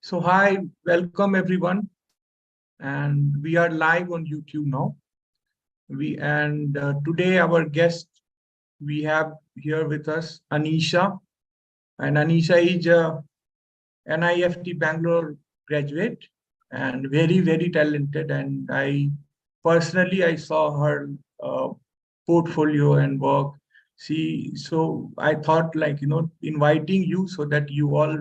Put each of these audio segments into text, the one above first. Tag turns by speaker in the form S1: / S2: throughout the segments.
S1: So hi, welcome everyone, and we are live on YouTube now. Today our guest we have here with us Anisha, and Anisha is a NIFT Bangalore graduate and very talented. And I personally I saw her uh, portfolio and work. So I thought inviting you so that you all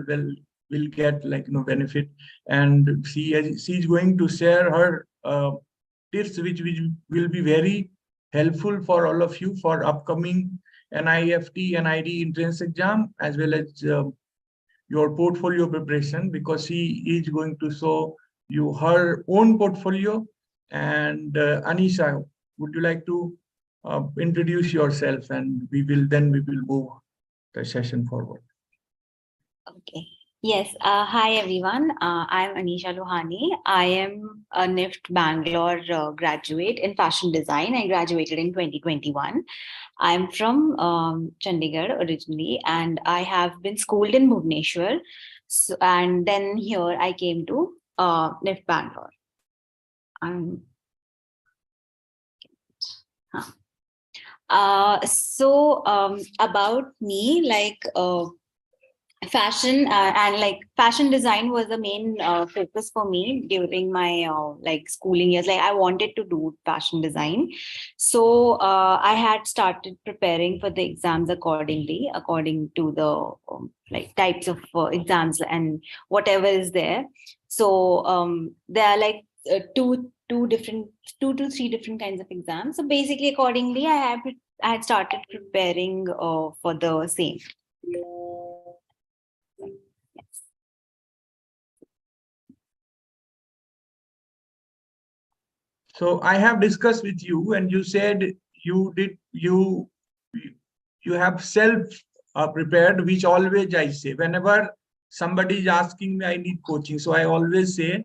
S1: will get benefit. And she's going to share her tips which will be very helpful for all of you for upcoming NIFT and ID entrance exam, as well as your portfolio preparation, because she is going to show you her own portfolio. And Anisha, would you like to introduce yourself, and we will move the session forward.
S2: Okay. Yes. Hi, everyone. I'm Anisha Lohani. I am a NIFT Bangalore graduate in fashion design. I graduated in 2021. I'm from Chandigarh originally, and I have been schooled in Bhubaneswar. So, and then here I came to NIFT Bangalore. About me, fashion design was the main focus for me during my schooling years. Like I wanted to do fashion design, so I had started preparing for the exams according to the types of exams and whatever is there. So there are two to three different kinds of exams. So basically, accordingly, I had started preparing for the same.
S1: So I have discussed with you, and you said you have self prepared, which always I say whenever somebody is asking me I need coaching. So I always say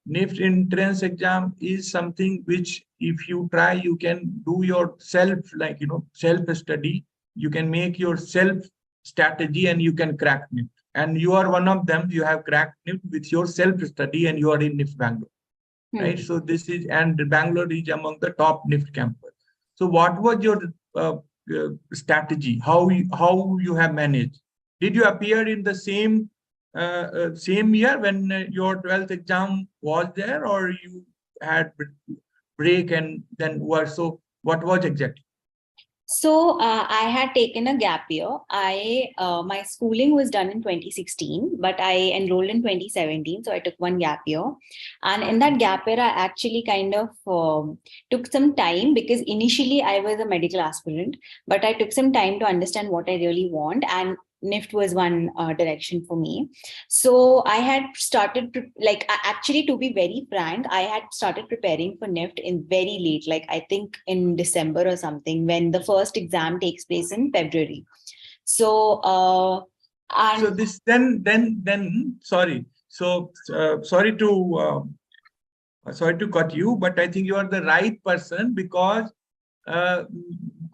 S1: NIFT entrance exam is something which if you try, you can do your self study. You can make your self strategy and you can crack NIFT. And you are one of them. You have cracked NIFT with your self study, and you are in NIFT Bangalore. Right. So this is, and Bangalore is among the top NIFT campus. So what was your strategy? How you have managed? Did you appear in the same year when your 12th exam was there, or you had break and then were? So what was exactly?
S2: So I had taken a gap year. My schooling was done in 2016, but I enrolled in 2017. So I took one gap year, and in that gap year, I actually kind of took some time, because initially I was a medical aspirant, but I took some time to understand what I really want, and NIFT was one direction for me. So I had started, actually, to be very frank, I had started preparing for NIFT in very late, I think in December or something, when the first exam takes place in February. So,
S1: so this then sorry. So sorry to cut you, but I think you are the right person, because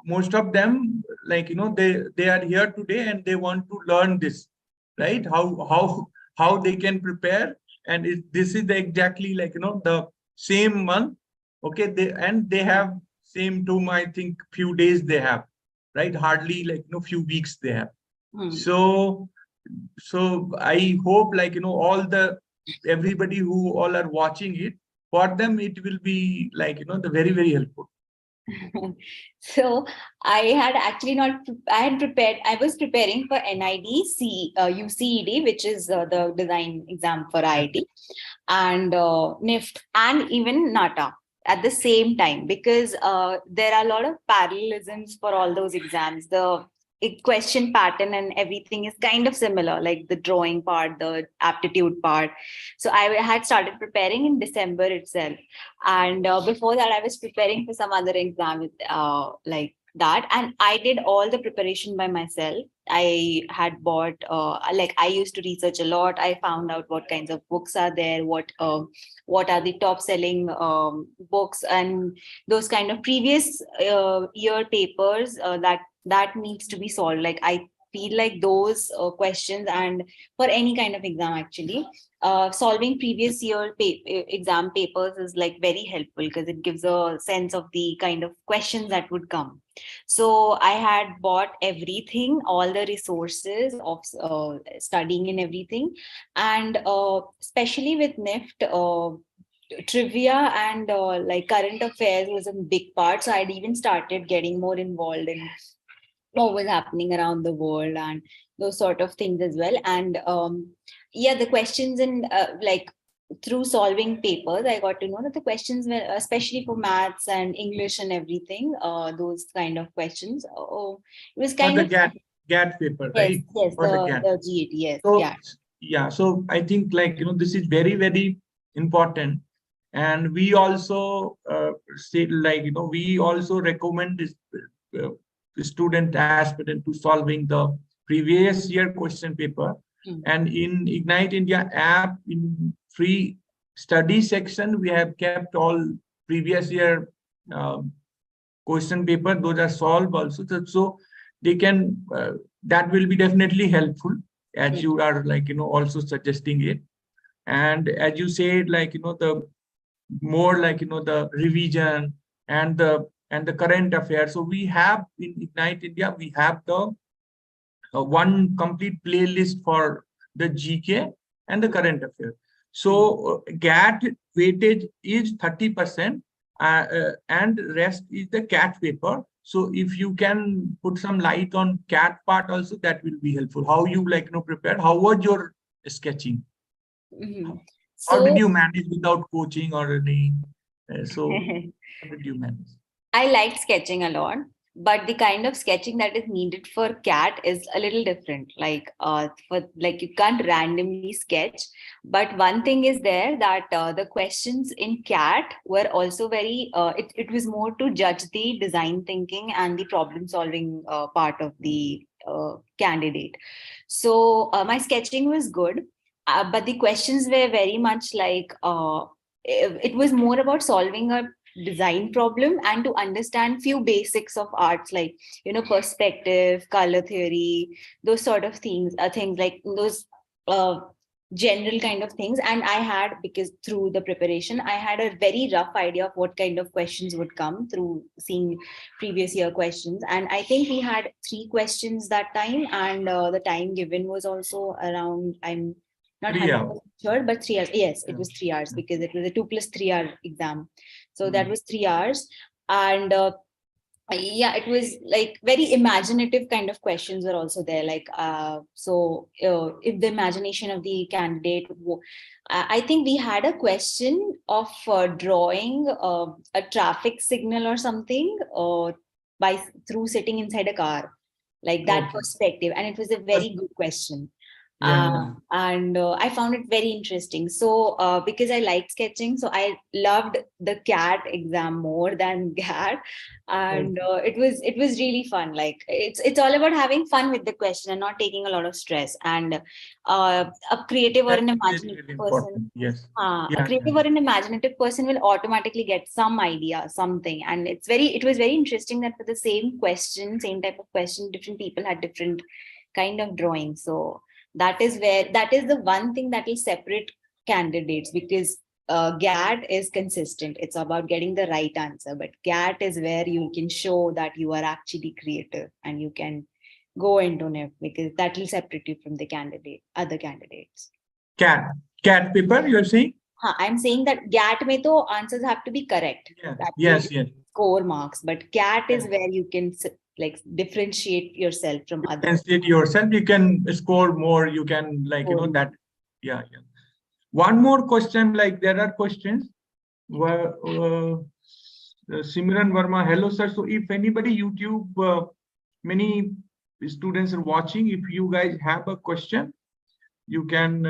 S1: most of them, they are here today and they want to learn this, right? How they can prepare, and this is exactly the same month. Okay, they have same to I think few days they have, right? Hardly few weeks they have. So I hope all everybody who all are watching it, for them it will be the very helpful.
S2: So I had actually I was preparing for UCEED, which is the design exam for IIT, and NIFT, and even NATA at the same time, because there are a lot of parallelisms for all those exams. The question pattern and everything is kind of similar, like the drawing part, the aptitude part. So I had started preparing in December itself, and before that I was preparing for some other exam like that, and I did all the preparation by myself. I had bought I used to research a lot. I found out what kinds of books are there, what are the top selling books, and those kind of previous year papers that needs to be solved. Like I feel like those questions, and for any kind of exam actually, solving previous year exam papers is like very helpful because it gives a sense of the kind of questions that would come. So I had bought everything, all the resources of studying and everything. And especially with NIFT, trivia and like current affairs was a big part. So I'd even started getting more involved in what was happening around the world and those sort of things as well. And yeah, the questions in like through solving papers, I got to know that the questions were, especially for maths and English and everything, those kind of questions. Oh, it was
S1: For
S2: kind
S1: the
S2: of
S1: GAT paper,
S2: yes,
S1: right?
S2: yes,
S1: For the GAT.
S2: the GAT, yes,
S1: So
S2: yeah.
S1: yeah, so I think like this is very, very important, and we also say like we also recommend this student aspirant to solving the previous year question paper. And in Ignite India app, in free study section, we have kept all previous year question paper. Those are solved also, so they can that will be definitely helpful, as you are like also suggesting it. And as you said, like the more like the revision and the current affairs. So we have in Ignite India, we have the one complete playlist for the GK and the current affairs. So GAT weightage is 30%, and rest is the CAT paper. So if you can put some light on CAT part also, that will be helpful. How you like prepared? How was your sketching? How did
S2: So
S1: you manage without coaching or any? So how did you manage?
S2: I liked sketching a lot, but the kind of sketching that is needed for CAT is a little different. Like for like you can't randomly sketch, but one thing is there that the questions in CAT were also very. It was more to judge the design thinking and the problem solving part of the candidate. So my sketching was good, but the questions were very much like it was more about solving a design problem and to understand few basics of arts, like perspective, color theory, those sort of things, things like those general kind of things. And I had, because through the preparation I had a very rough idea of what kind of questions would come through seeing previous year questions. And I think we had 3 questions that time, and the time given was also around, I'm not 100% sure, but 3 hours. Yes, it was 3 hours because it was a 2 + 3 hour exam. So that was 3 hours. And yeah, it was like very imaginative kind of questions were also there. Like, so if the imagination of the candidate, I think we had a question of drawing a traffic signal or something by through sitting inside a car, like that perspective. And it was a very good question. And I found it very interesting. So because I liked sketching, so I loved the CAT exam more than GAT. And it was really fun. Like it's all about having fun with the question and not taking a lot of stress. And a creative or an imaginative person, a creative or an imaginative person will automatically get some idea, something. And it was very interesting that for the same question, same type of question, different people had different kind of drawing. So that is the one thing that will separate candidates, because GAT is consistent. It's about getting the right answer, but GAT is where you can show that you are actually creative and you can go into NIFT, because that will separate you from the other candidates.
S1: CAT paper, you're saying?
S2: I'm saying that GAT mein to answers have to be correct.
S1: Yes.
S2: Score marks, but CAT is where you can like differentiate yourself from others.
S1: Differentiate yourself, you can score more, you can like that. Yeah. One more question, like there are questions where Simran Verma, hello sir. So if anybody YouTube, many students are watching, if you guys have a question, you can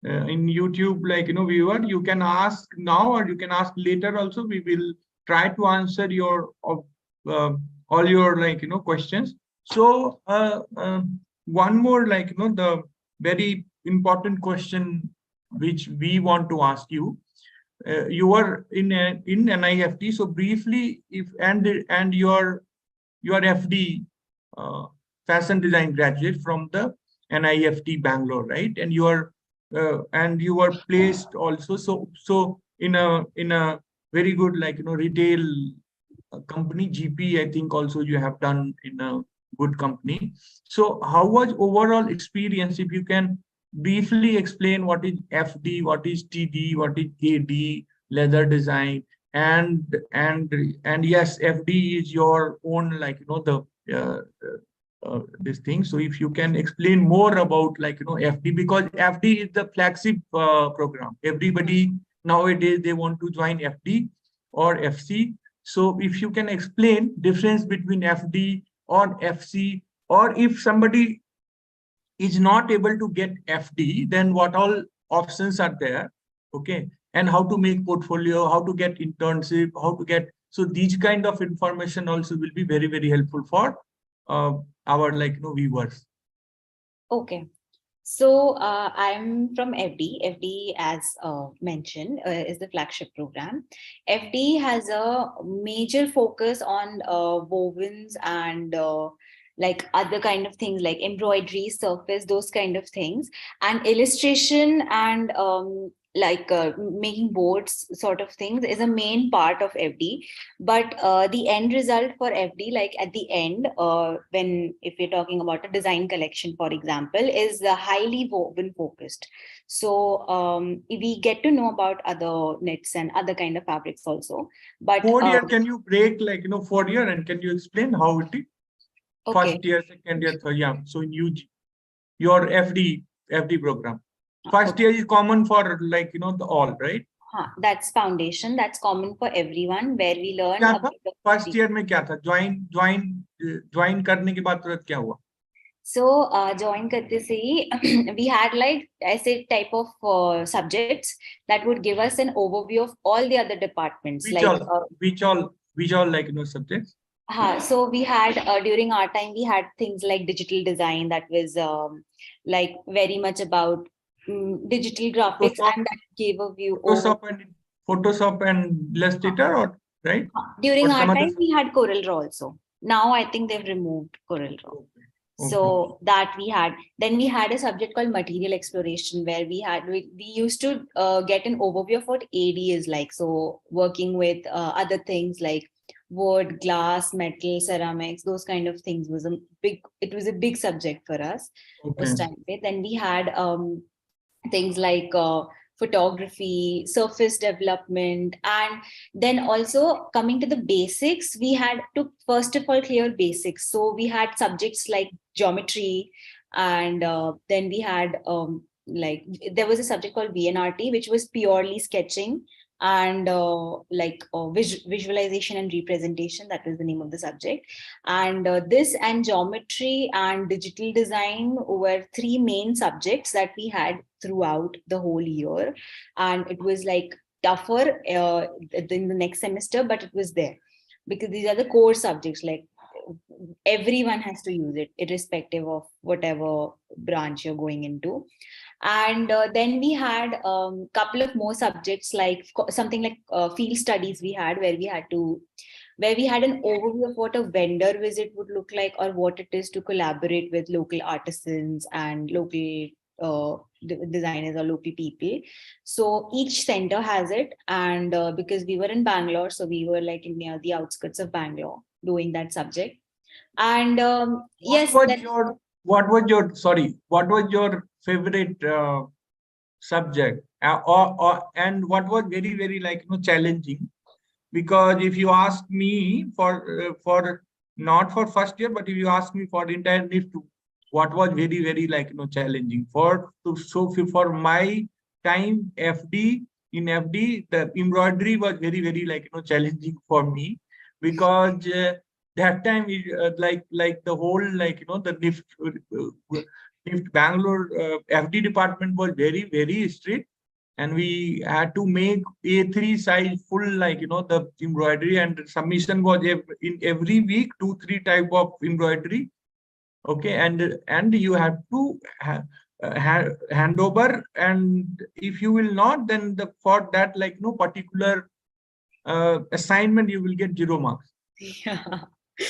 S1: in YouTube, like viewer, you can ask now or you can ask later also. We will try to answer your all your like questions. So one more like the very important question which we want to ask you. You are in NIFT, so briefly, if and your FD fashion design graduate from the NIFT Bangalore, right? And you are placed also so in a very good, like, retail company, GP. I think also you have done in a good company. So how was overall experience? If you can briefly explain what is FD, what is TD, what is AD, leather design, and yes, FD is your own, like, the this thing. So if you can explain more about, like, FD, because FD is the flagship program. Everybody nowadays, they want to join FD or FC. So if you can explain difference between FD or FC, or if somebody is not able to get FD, then what all options are there? Okay. And how to make portfolio, how to get internship, how to get, so these kind of information also will be very, very helpful for our, like, viewers.
S2: Okay. So I'm from FD. FD, as mentioned, is the flagship program. FD has a major focus on wovens and like other kind of things like embroidery, surface, those kind of things, and illustration and like making boards sort of things is a main part of FD. But the end result for FD, like at the end, when if we're talking about a design collection, for example, is highly woven focused. So we get to know about other knits and other kind of fabrics also. But
S1: 4 year, can you break, like, 4 year, and can you explain how it is?
S2: okay.
S1: First year, second year, third year. So in your FD program, first year is common for, like, the all, right?
S2: That's foundation. That's common for everyone, where we learn about
S1: first year में क्या था? Join करने के बाद तुरंत क्या हुआ?
S2: So join करते से ही we had, like, I say, type of subjects that would give us an overview of all the other departments.
S1: Which all like, subjects?
S2: So we had during our time we had things like digital design, that was like very much about digital graphics, and that gave a view.
S1: Photoshop and Illustrator, or right?
S2: During our time we had Corel Draw also. Now I think they've removed Corel Draw. Okay. So that we had. Then we had a subject called material exploration, where we used to get an overview of what AD is like. So working with other things like wood, glass, metal, ceramics, those kind of things was a big subject for us. Okay. Then we had things like photography, surface development, and then also coming to the basics, we had to first of all clear basics. So we had subjects like geometry, and then we had like there was a subject called VNRT, which was purely sketching and visualization and representation. That was the name of the subject. And this and geometry and digital design were three main subjects that we had throughout the whole year. And it was like tougher in the next semester, but it was there because these are the core subjects. Like everyone has to use it, irrespective of whatever branch you're going into. And then we had a couple of more subjects, like something like field studies we had, where we had an overview of what a vendor visit would look like, or what it is to collaborate with local artisans and local designers or local people. So each center has it. And because we were in Bangalore, so we were like near the outskirts of Bangalore doing that subject. And
S1: what was your favorite subject, and what was very, very, like, challenging? Because if you ask me for not for first year, but if you ask me for entire NIFT, what was very, very, like, challenging for my time, in FD, the embroidery was very, very, like, challenging for me, because that time like the whole, like, the NIFT Bangalore FD department was very, very strict, and we had to make A3 size full, like, the embroidery, and submission was in every week 2-3 type of embroidery. Okay, and you have to hand over, and if you will not, then for that, like, no particular assignment, you will get 0 marks.
S2: Yeah.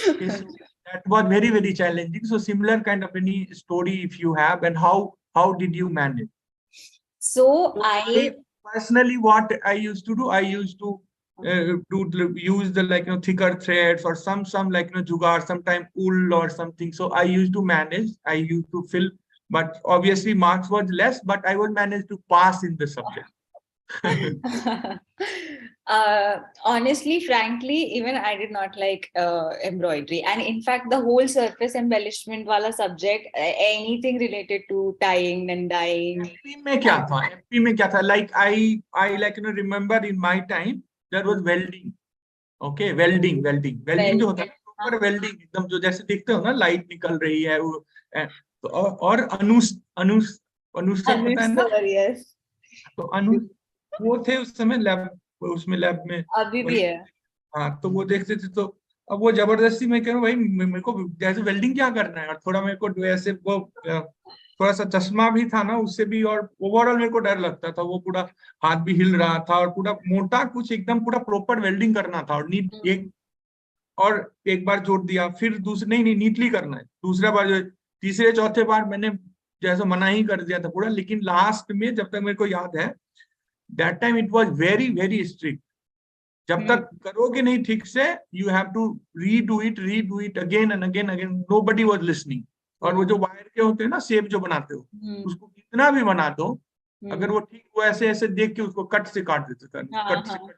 S1: Okay, so that was very, very challenging. So similar kind of any story if you have, and how did you manage?
S2: So
S1: So
S2: I
S1: personally, what I used to do, I used to use the thicker threads or some jugaad, sometime wool or something. So I used to manage, I used to fill, but obviously marks was less, but I would manage to pass in the subject.
S2: honestly, frankly, even I did not like embroidery, and in fact the whole surface embellishment wala subject, anything related to tying and dyeing.
S1: MP में क्या था like I remember in my time there was welding. Okay, welding जो होता है proper welding, एकदम जो जैसे देखते हो ना लाइट निकल रही है वो, तो और अनुस अनुस अनुस सर पता है ना?
S2: Yes.
S1: तो अनुस वो थे उस समय लैब, उसमें लैब में
S2: अभी भी है।
S1: हाँ, तो वो देखते थे। तो अब वो जबरदस्ती मैं कह रहा हूँ भाई मेरे को जैसे वेल्डिंग क्या करना है, और थोड़ा मेरे को ऐसे वो थोड़ा सा चश्मा भी था ना उससे भी, और ओवरऑल मेरे को डर लगता था, वो पूरा हाथ भी हिल रहा था और पूरा मोटा कुछ एकदम पूरा प्रॉपर वेल्डिंग करना था, और नीट एक बार जोड़ दिया, फिर दूसरे नहीं नीटली करना है, दूसरा बार जो तीसरे चौथे बार मैंने जैसे मना ही कर दिया था पूरा। लेकिन लास्ट में जब तक मेरे को याद है that time it was very very strict, जब तक करोगे नहीं ठीक से you have to redo it again and again nobody was listening. और वो जो वायर के होते हैं ना शेप जो बनाते हो, उसको कितना भी बना दो, अगर वो ठीक वो ऐसे ऐसे देख के उसको कट से काट देते थे, कट से कट।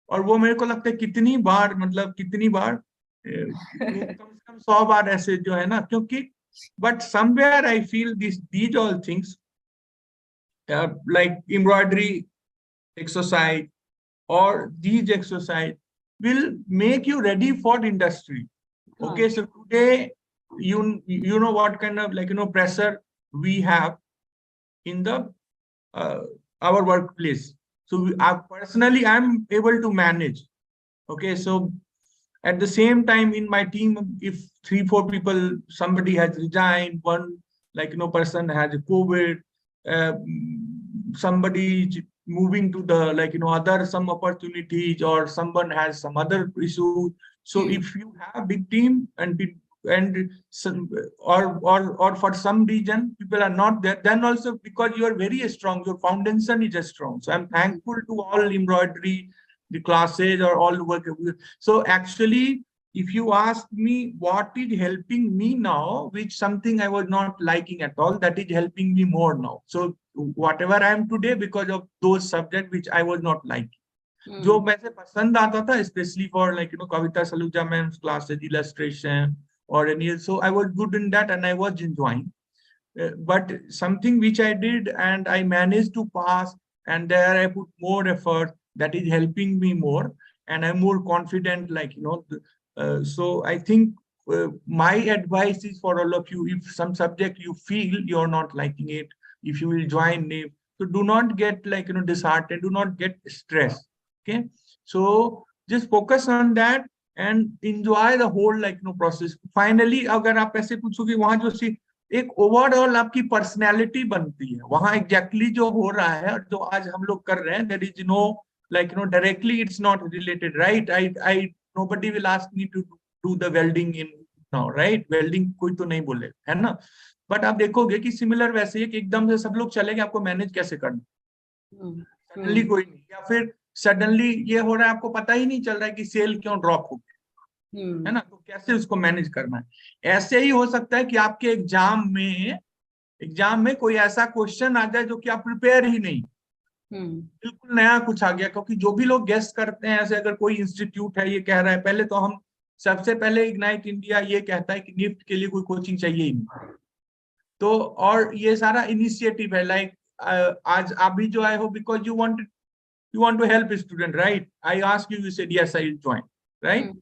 S1: और वो मेरे को लगता है कितनी बार कम से कम 100 बार ऐसे जो है ना, क्योंकि but somewhere I feel these all things like embroidery exercise or these exercise will make you ready for industry. Okay, so today you know what kind of pressure we have in the our workplace. So personally I'm able to manage. Okay, so at the same time in my team, if 3-4 people, somebody has resigned, one person has COVID, somebody moving to the other some opportunities, or someone has some other issue. So if you have big team and some, or for some reason people are not there, then also because you are very strong, your foundation is strong. So I'm thankful to all embroidery, the classes or all the work. So actually, if you ask me what is helping me now, which something I was not liking at all, that is helping me more now. So whatever I am today because of those subjects which I was not liking. जो मुझे पसंद आता था, especially for Kavita Saluja ma'am's classes, illustration or any, so I was good in that and I was enjoying. But something which I did and I managed to pass, and there I put more effort, that is helping me more, and I'm more confident, so I think my advice is for all of you, if some subject you feel you're not liking it, if you will join NIFT, so do not get disheartened, do not get stressed. Okay, so just focus on that and enjoy the whole process. Finally अगर आप ऐसे पूछोगे वहां जो एक overall आपकी personality बनती है, वहां एग्जैक्टली जो हो रहा है और जो आज हम लोग कर रहे हैं, there is no directly it's not related, right? I nobody will ask me to do the welding in now, right? welding कोई तो नहीं बोले, है ना? बट आप देखोगे कि सिमिलर वैसे ही एकदम से सब लोग चलेंगे, आपको मैनेज कैसे करना, सडनली कोई नहीं, या फिर सडनली ये हो रहा है आपको पता ही नहीं चल रहा है कि सेल क्यों ड्रॉप हो गया, है ना? तो कैसे उसको मैनेज करना है। ऐसे ही हो सकता है कि आपके एग्जाम में कोई ऐसा क्वेश्चन आ जाए जो कि आप प्रिपेयर ही नहीं, बिल्कुल नया कुछ आ गया, क्योंकि जो भी लोग गेस्ट करते हैं, ऐसे अगर कोई इंस्टीट्यूट है ये कह रहा है, पहले तो हम सबसे पहले इग्नाइट इंडिया ये कहता है कि निफ्ट के लिए कोई कोचिंग चाहिए ही नहीं, तो और ये सारा इनिशिएटिव है लाइक आज आप भी जो आए हो because you want to help student, right? I ask you said yes I will join, right?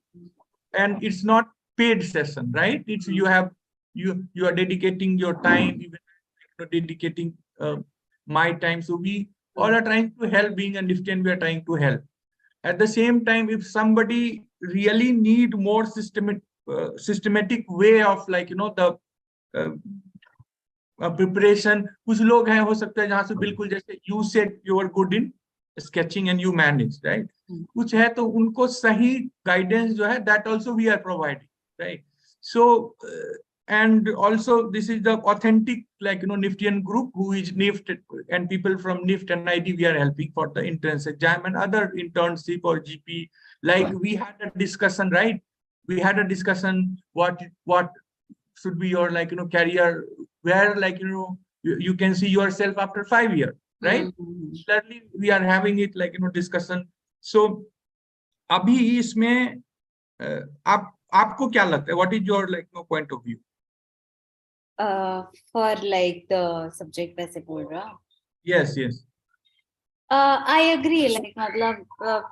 S1: and it's not paid session, right? It's you are dedicating your time, even dedicating my time, so we all are trying to help, being a NIFT, we are trying to help. At the same time, if somebody really need more systematic way of the preparation, कुछ लोग हैं हो सकता है जहां से बिल्कुल जैसे you said you are good in sketching and you manage, right? कुछ है तो उनको सही गाइडेंस जो है that also we are providing, right? So and also this is the authentic, like, Niftian group who is NIFT, and people from NIFT and ID we are helping for the entrance exam and other internship or GP. Like we had a discussion, right? We had a discussion what should be your, like, career, where, like, you can see yourself after 5 years, right? Similarly, we are having it, like, discussion. So अभी इसमें आपको क्या लगता है? What is your, like, point of view?
S2: For like the subject वैसे बोल रहा?
S1: Yes, yes.
S2: I agree. Like,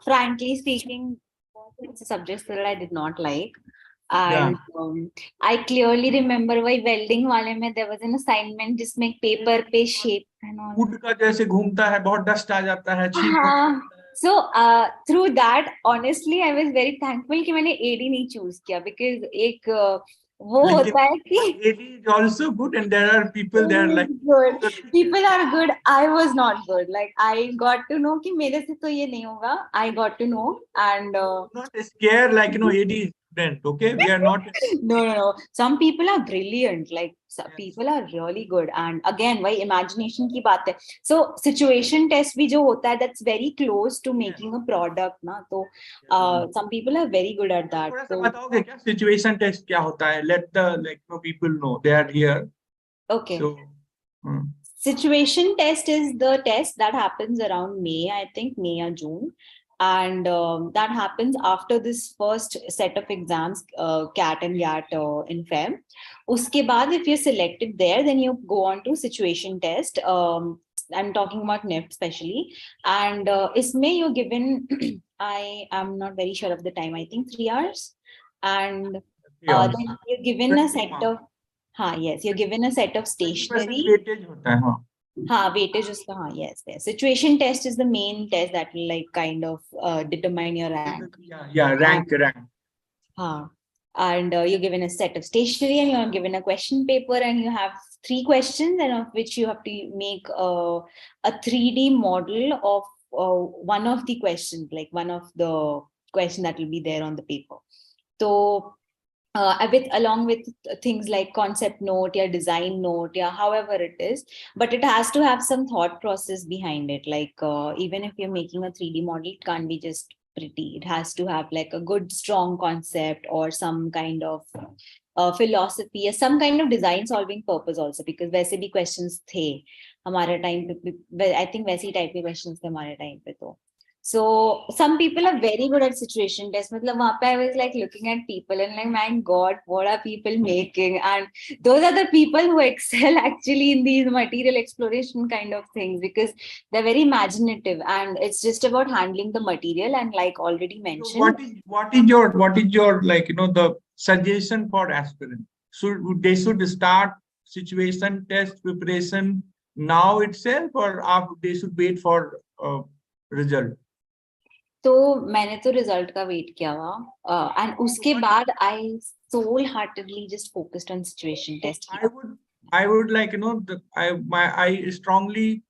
S2: frankly speaking, it's a subject that I did not like. And I clearly remember why welding वाले में there was an assignment जिसमें paper पे shape and all.
S1: Would का जैसे घूमता है, बहुत डस्ट आ जाता है,
S2: So through that, honestly, I was very thankful कि मैंने AD नहीं choose किया, because एक वो होता है कि
S1: AD is also good, and there are people there like
S2: good. People are good. I was not good. Like, I got to know कि मेरे से तो ये नहीं होगा. I got to know, and
S1: not scared, like, AD student. Okay, we are not.
S2: No. Some people are brilliant. Like, some people are really good. And again, why imagination की बात है. So situation test भी जो होता है, that's very close to making a product, ना. तो some people are very good at that.
S1: थोड़ा सा बताओगे क्या situation test क्या होता है? Let the, like, people know they are here.
S2: Okay.
S1: So
S2: situation test is the test that happens around May, I think May or June. And that happens after this first set of exams, CAT and GAT in Feb. Uske baad, if you're selected there, then you go on to situation test. I'm talking about NIFT especially. And isme you're given, I am not very sure of the time, I think 3 hours. And then you're given a set of, yes, you're given a set of stationery.
S1: Weightage होता है,
S2: weightage उसका, yes. Situation test is the main test that will, like, kind of determine your rank.
S1: Rank.
S2: And you're given a set of stationery, and you're given a question paper, and you have 3 questions, and of which you have to make a 3D model of one of the questions, like one of the question that will be there on the paper. So along with things like concept note, or design note, however it is, but it has to have some thought process behind it. Like, even if you're making a 3D model, it can't be just pretty. It has to have, like, a good strong concept, or some kind of philosophy, or some kind of design solving purpose also, because वैसे भी questions थे हमारे time पे. I think वैसे ही type के questions थे हमारे time पे तो. So some people are very good at situation test. मतलब वहाँ पे I was like looking at people and like, my God, what are people making? And those are the people who excel actually in these material exploration kind of things, because they're very imaginative, and it's just about handling the material. And like already mentioned,
S1: so what is your like, the suggestion for aspirants? They should start situation test preparation now itself, or they should wait for result?
S2: तो मैंने तो result का wait किया हुआ, and उसके बाद I soul heartedly just focused on situation test.
S1: I would like, I strongly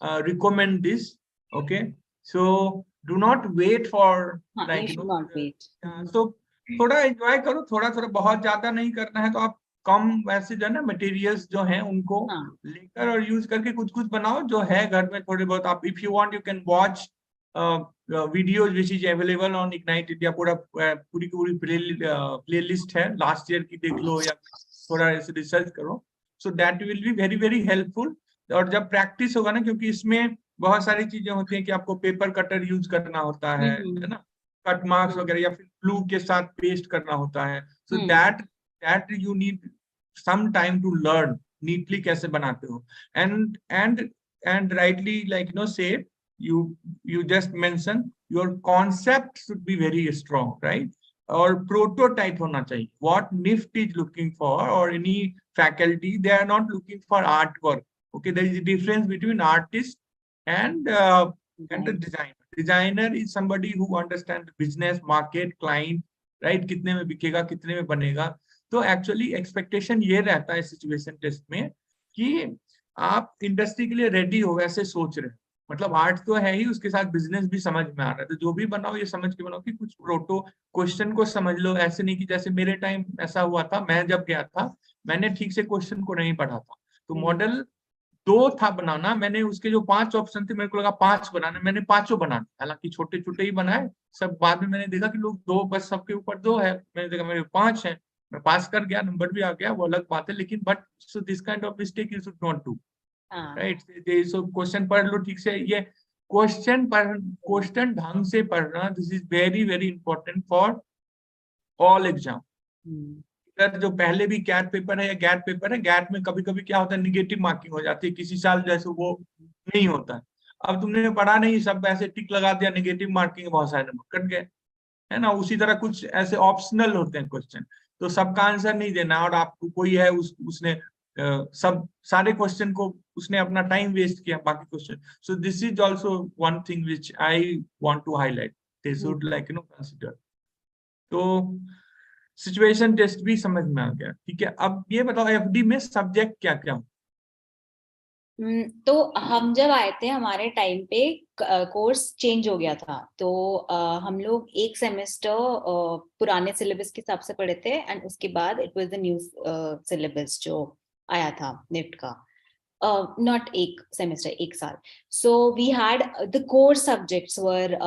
S1: recommend this. Okay, so do not wait for, like,
S2: not wait.
S1: So थोड़ा enjoy करो, थोड़ा बहुत ज्यादा नहीं करना है, तो आप कम वैसे जो है ना मटेरियल्स जो हैं उनको लेकर और यूज करके कुछ बनाओ जो है घर में थोड़े बहुत. आप if you want you can watch videos which is available on Ignite India. पूरी प्लेलिस्ट है, लास्ट ईयर की देख लो, या थोड़ा ऐसे रिसर्च करो. So that will be very very helpful. और जब प्रैक्टिस होगा ना, क्योंकि इसमें बहुत सारी चीजें होती हैं कि आपको पेपर कटर यूज करना होता है ना, कट मार्क्स वगैरह, या फिर ग्लू के साथ पेस्ट करना होता है. So that you need some time to learn neatly कैसे बनाते हो. And rightly, like, say you just mentioned your concept should be very strong, right? Or prototype होना चाहिए. What NIFT is looking for, or any faculty, they are not looking for artwork. Okay, there is a difference between artist and the designer. Designer is somebody who understands the business, market, client, right? कितने में बिकेगा, कितने में बनेगा. तो actually expectation ये रहता है सिचुएशन टेस्ट में कि आप इंडस्ट्री के लिए रेडी हो, वैसे सोच रहे. मतलब आर्ट तो है ही, उसके साथ बिजनेस भी समझ में आ रहा है। तो जो भी बनाओ ये समझ के बनाओ कि कुछ प्रोटो क्वेश्चन को समझ लो। ऐसे नहीं कि जैसे मेरे टाइम ऐसा हुआ था, मैं जब गया था मैंने ठीक से क्वेश्चन को नहीं पढ़ा था, तो मॉडल दो था बनाना, मैंने उसके जो 5 ऑप्शन थे मेरे को लगा 5 बनाना, मैंने पांचों बनाना, हालांकि छोटे छोटे ही बनाए सब। बाद में मैंने देखा कि लोग दो, बस सबके ऊपर दो है, मैंने देखा मेरे 5 है। मैं पास कर गया, नंबर भी आ गया, वो अलग बात है, लेकिन but so this kind of mistake you should not do,
S2: हाँ।
S1: राइट। सो क्वेश्चन पढ़ लो ठीक से, ये क्वेश्चन ढंग से पढ़ना, this is very very important for all exam.
S2: Hmm.
S1: अगर जो पहले भी कैट पेपर है या गैट पेपर है, गैट में कभी कभी क्या होता है, निगेटिव मार्किंग हो जाती है, किसी साल जैसे वो नहीं होता है। अब तुमने पढ़ा नहीं, सब ऐसे टिक लगा दिया, निगेटिव मार्किंग, बहुत सारे नंबर कट गए, है ना। उसी तरह कुछ ऐसे ऑप्शनल होते हैं क्वेश्चन, तो सबका आंसर नहीं देना, और आपको कोई है उसने सब सारे क्वेश्चन को उसने अपना टाइम वेस्ट किया बाकी question. So this is also one thing which I want to highlight, they should like consider. तो सिचुएशन टेस्ट भी समझ में आ गया, ठीक है। अब ये बताओ एफडी में सब्जेक्ट क्या क्या?
S2: तो हम जब आए थे हमारे टाइम पे कोर्स चेंज हो गया था, तो हम लोग एक सेमेस्टर पुराने सिलेबस के हिसाब से पढ़े थे, एंड उसके बाद it was the new syllabus जो आया था निफ्ट का। नॉट एक सेमेस्टर, एक साल. So we had the core subjects were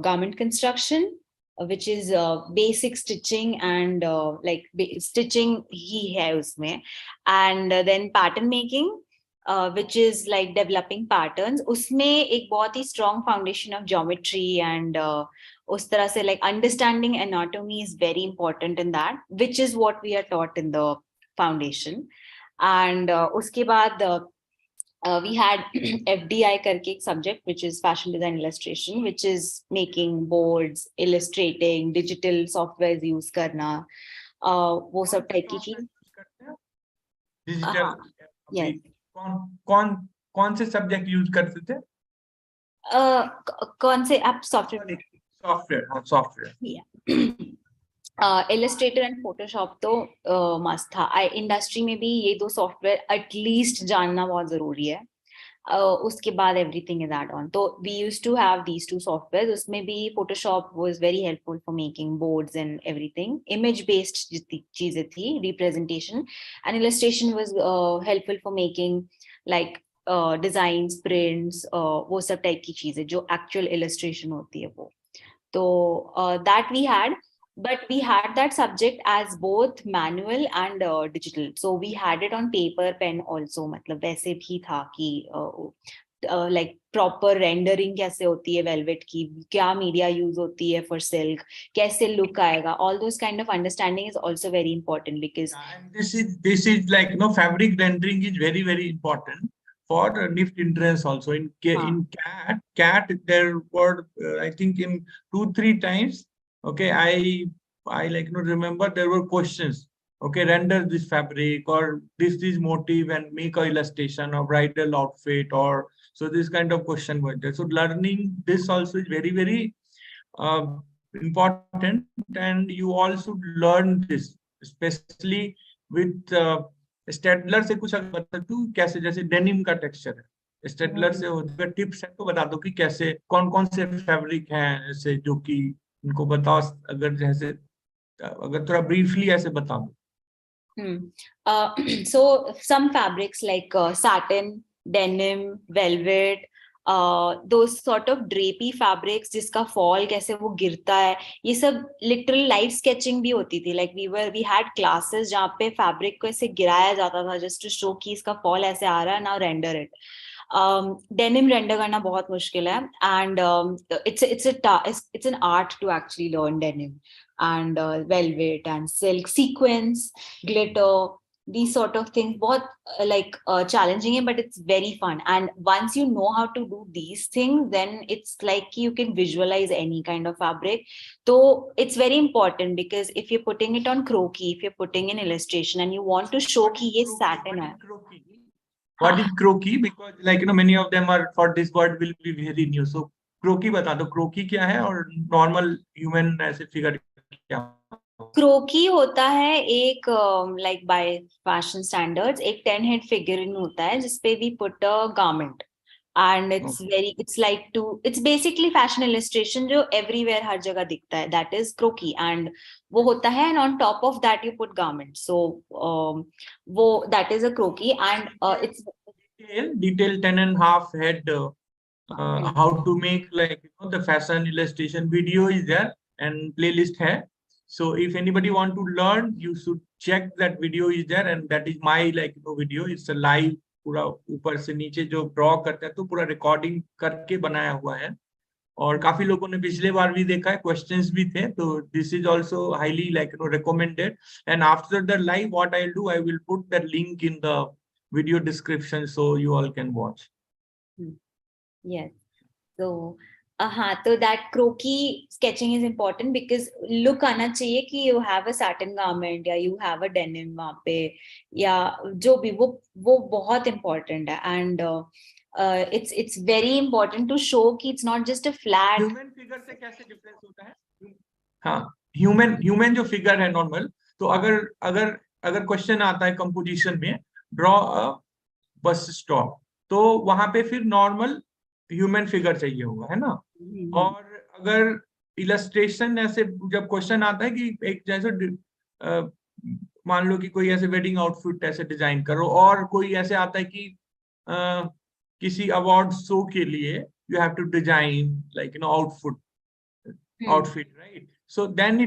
S2: garment construction, which is basic stitching and like stitching ही है उसमें, and then pattern making, which is like developing patterns. उसमें एक बहुत ही strong foundation of geometry and उस तरह से like understanding anatomy is very important in that, which is what we are taught in the foundation. And उसके बाद we had FDI करके एक subject, which is fashion design illustration, which is making boards, illustrating, digital softwares use करना, वो सब type की चीज।
S1: Digital?
S2: हाँ, yes.
S1: कौन कौन कौन से सब्जेक्ट यूज करते थे?
S2: कौन से आप सॉफ्टवेयर?
S1: सॉफ्टवेयर, हाँ सॉफ्टवेयर।
S2: इलस्ट्रेटर एंड फोटोशॉप तो मस्त था। इंडस्ट्री में भी ये दो सॉफ्टवेयर एटलीस्ट जानना बहुत जरूरी है। उसके बाद एवरीथिंग इज एड ऑन। तो we used to have these two software. उसमें भी Photoshop was very helpful for making boards and everything, image based जितनी चीजें थी, representation. And illustration was helpful for making like designs, prints, वो सब type की चीजें जो एक्चुअल इलस्ट्रेशन होती है वो। तो that we had, but we had that subject as both manual and digital. So we had it on paper, pen also. मतलब वैसे भी था कि like proper rendering कैसे होती है velvet की, क्या media use होती है for silk, कैसे look आएगा, all those kind of understanding is also very important because
S1: And this is like fabric rendering is very very important for NIFT entrance also. In cat there were I think in 2-3 times, okay, I like remember there were questions, okay, render this fabric or this motif and make a illustration of bridal outfit, or so this kind of question was there. So learning this also is very very uh, important, and you also learn this especially with Staedtler से। कुछ अगर बता तू कैसे, जैसे denim का texture है Staedtler से होगा, टिप्स है तो बता दो कि कैसे कौन कौन से फैब्रिक हैं ऐसे जो कि इनको बताओ, अगर जैसे अगर थोड़ा ब्रीफली ऐसे बता दो।
S2: So some fabrics like satin, denim, velvet, those sort of drapey fabrics जिसका फॉल कैसे वो गिरता है, ये सब लिटरल लाइव स्केचिंग भी होती थी। लाइक we had classes जहाँ पे फैब्रिक को ऐसे गिराया जाता था जस्ट टू शो कि इसका फॉल ऐसे आ रहा है, now render it. Denim render करना बहुत मुश्किल है, and it's an art to actually learn denim and velvet and silk, sequins, glitter, these sort of things बहुत challenging है, but it's very fun. And once you know how to do these things, then it's like you can visualize any kind of fabric. So it's very important because if you're putting it on croquis, if you're putting in illustration and you want to show कि ये satin है।
S1: What is croquis? Because like many of them are for this word will be very new. So croquis बता दो, croquis क्या है और normal human ऐसे figure क्या?
S2: क्रोकी होता है एक लाइक बाय फैशन स्टैंडर्ड्स एक 10 हेड फिगरिन होता है जिसपे we put a garment, and it's basically fashion illustration जो everywhere हर जगह दिखता है, that is croquis, and वो होता है, and on top of that you put garments, so वो that is a croquis, and it's
S1: detail 10.5 head how to make, like, you know, the fashion illustration video is there and playlist hai. So if anybody want to learn, you should check that video is there, and that is my, like, you know, video. It's a live, पूरा ऊपर से नीचे जो draw करता है तो पूरा recording करके बनाया हुआ है, और काफी लोगों ने पिछले बार भी देखा है, क्वेश्चंस भी थे, तो this is also highly, like, you no, recommended. And after the live, what I'll do, I will put the link in the video description so you all can watch.
S2: Yes. So, so that croquis sketching is important because look आना चाहिए कि you have a satin garment या you have a denim वहाँ पे, या जो भी, वो बहुत important है, and it's very important to show कि it's not just a flat.
S1: Human figure से कैसे difference होता है? हाँ, human जो figure है normal, तो अगर question आता है composition में, draw a bus stop, तो वहां पे फिर normal ह्यूमन फिगर चाहिए होगा, है ना? और अगर इलस्ट्रेशन ऐसे जब क्वेश्चन आता है कि एक जैसे मान लो कि कोई ऐसे वेडिंग आउटफिट ऐसे डिजाइन करो, और कोई ऐसे आता है कि किसी अवार्ड शो के लिए you have to design, like, you know, outfit, right? So then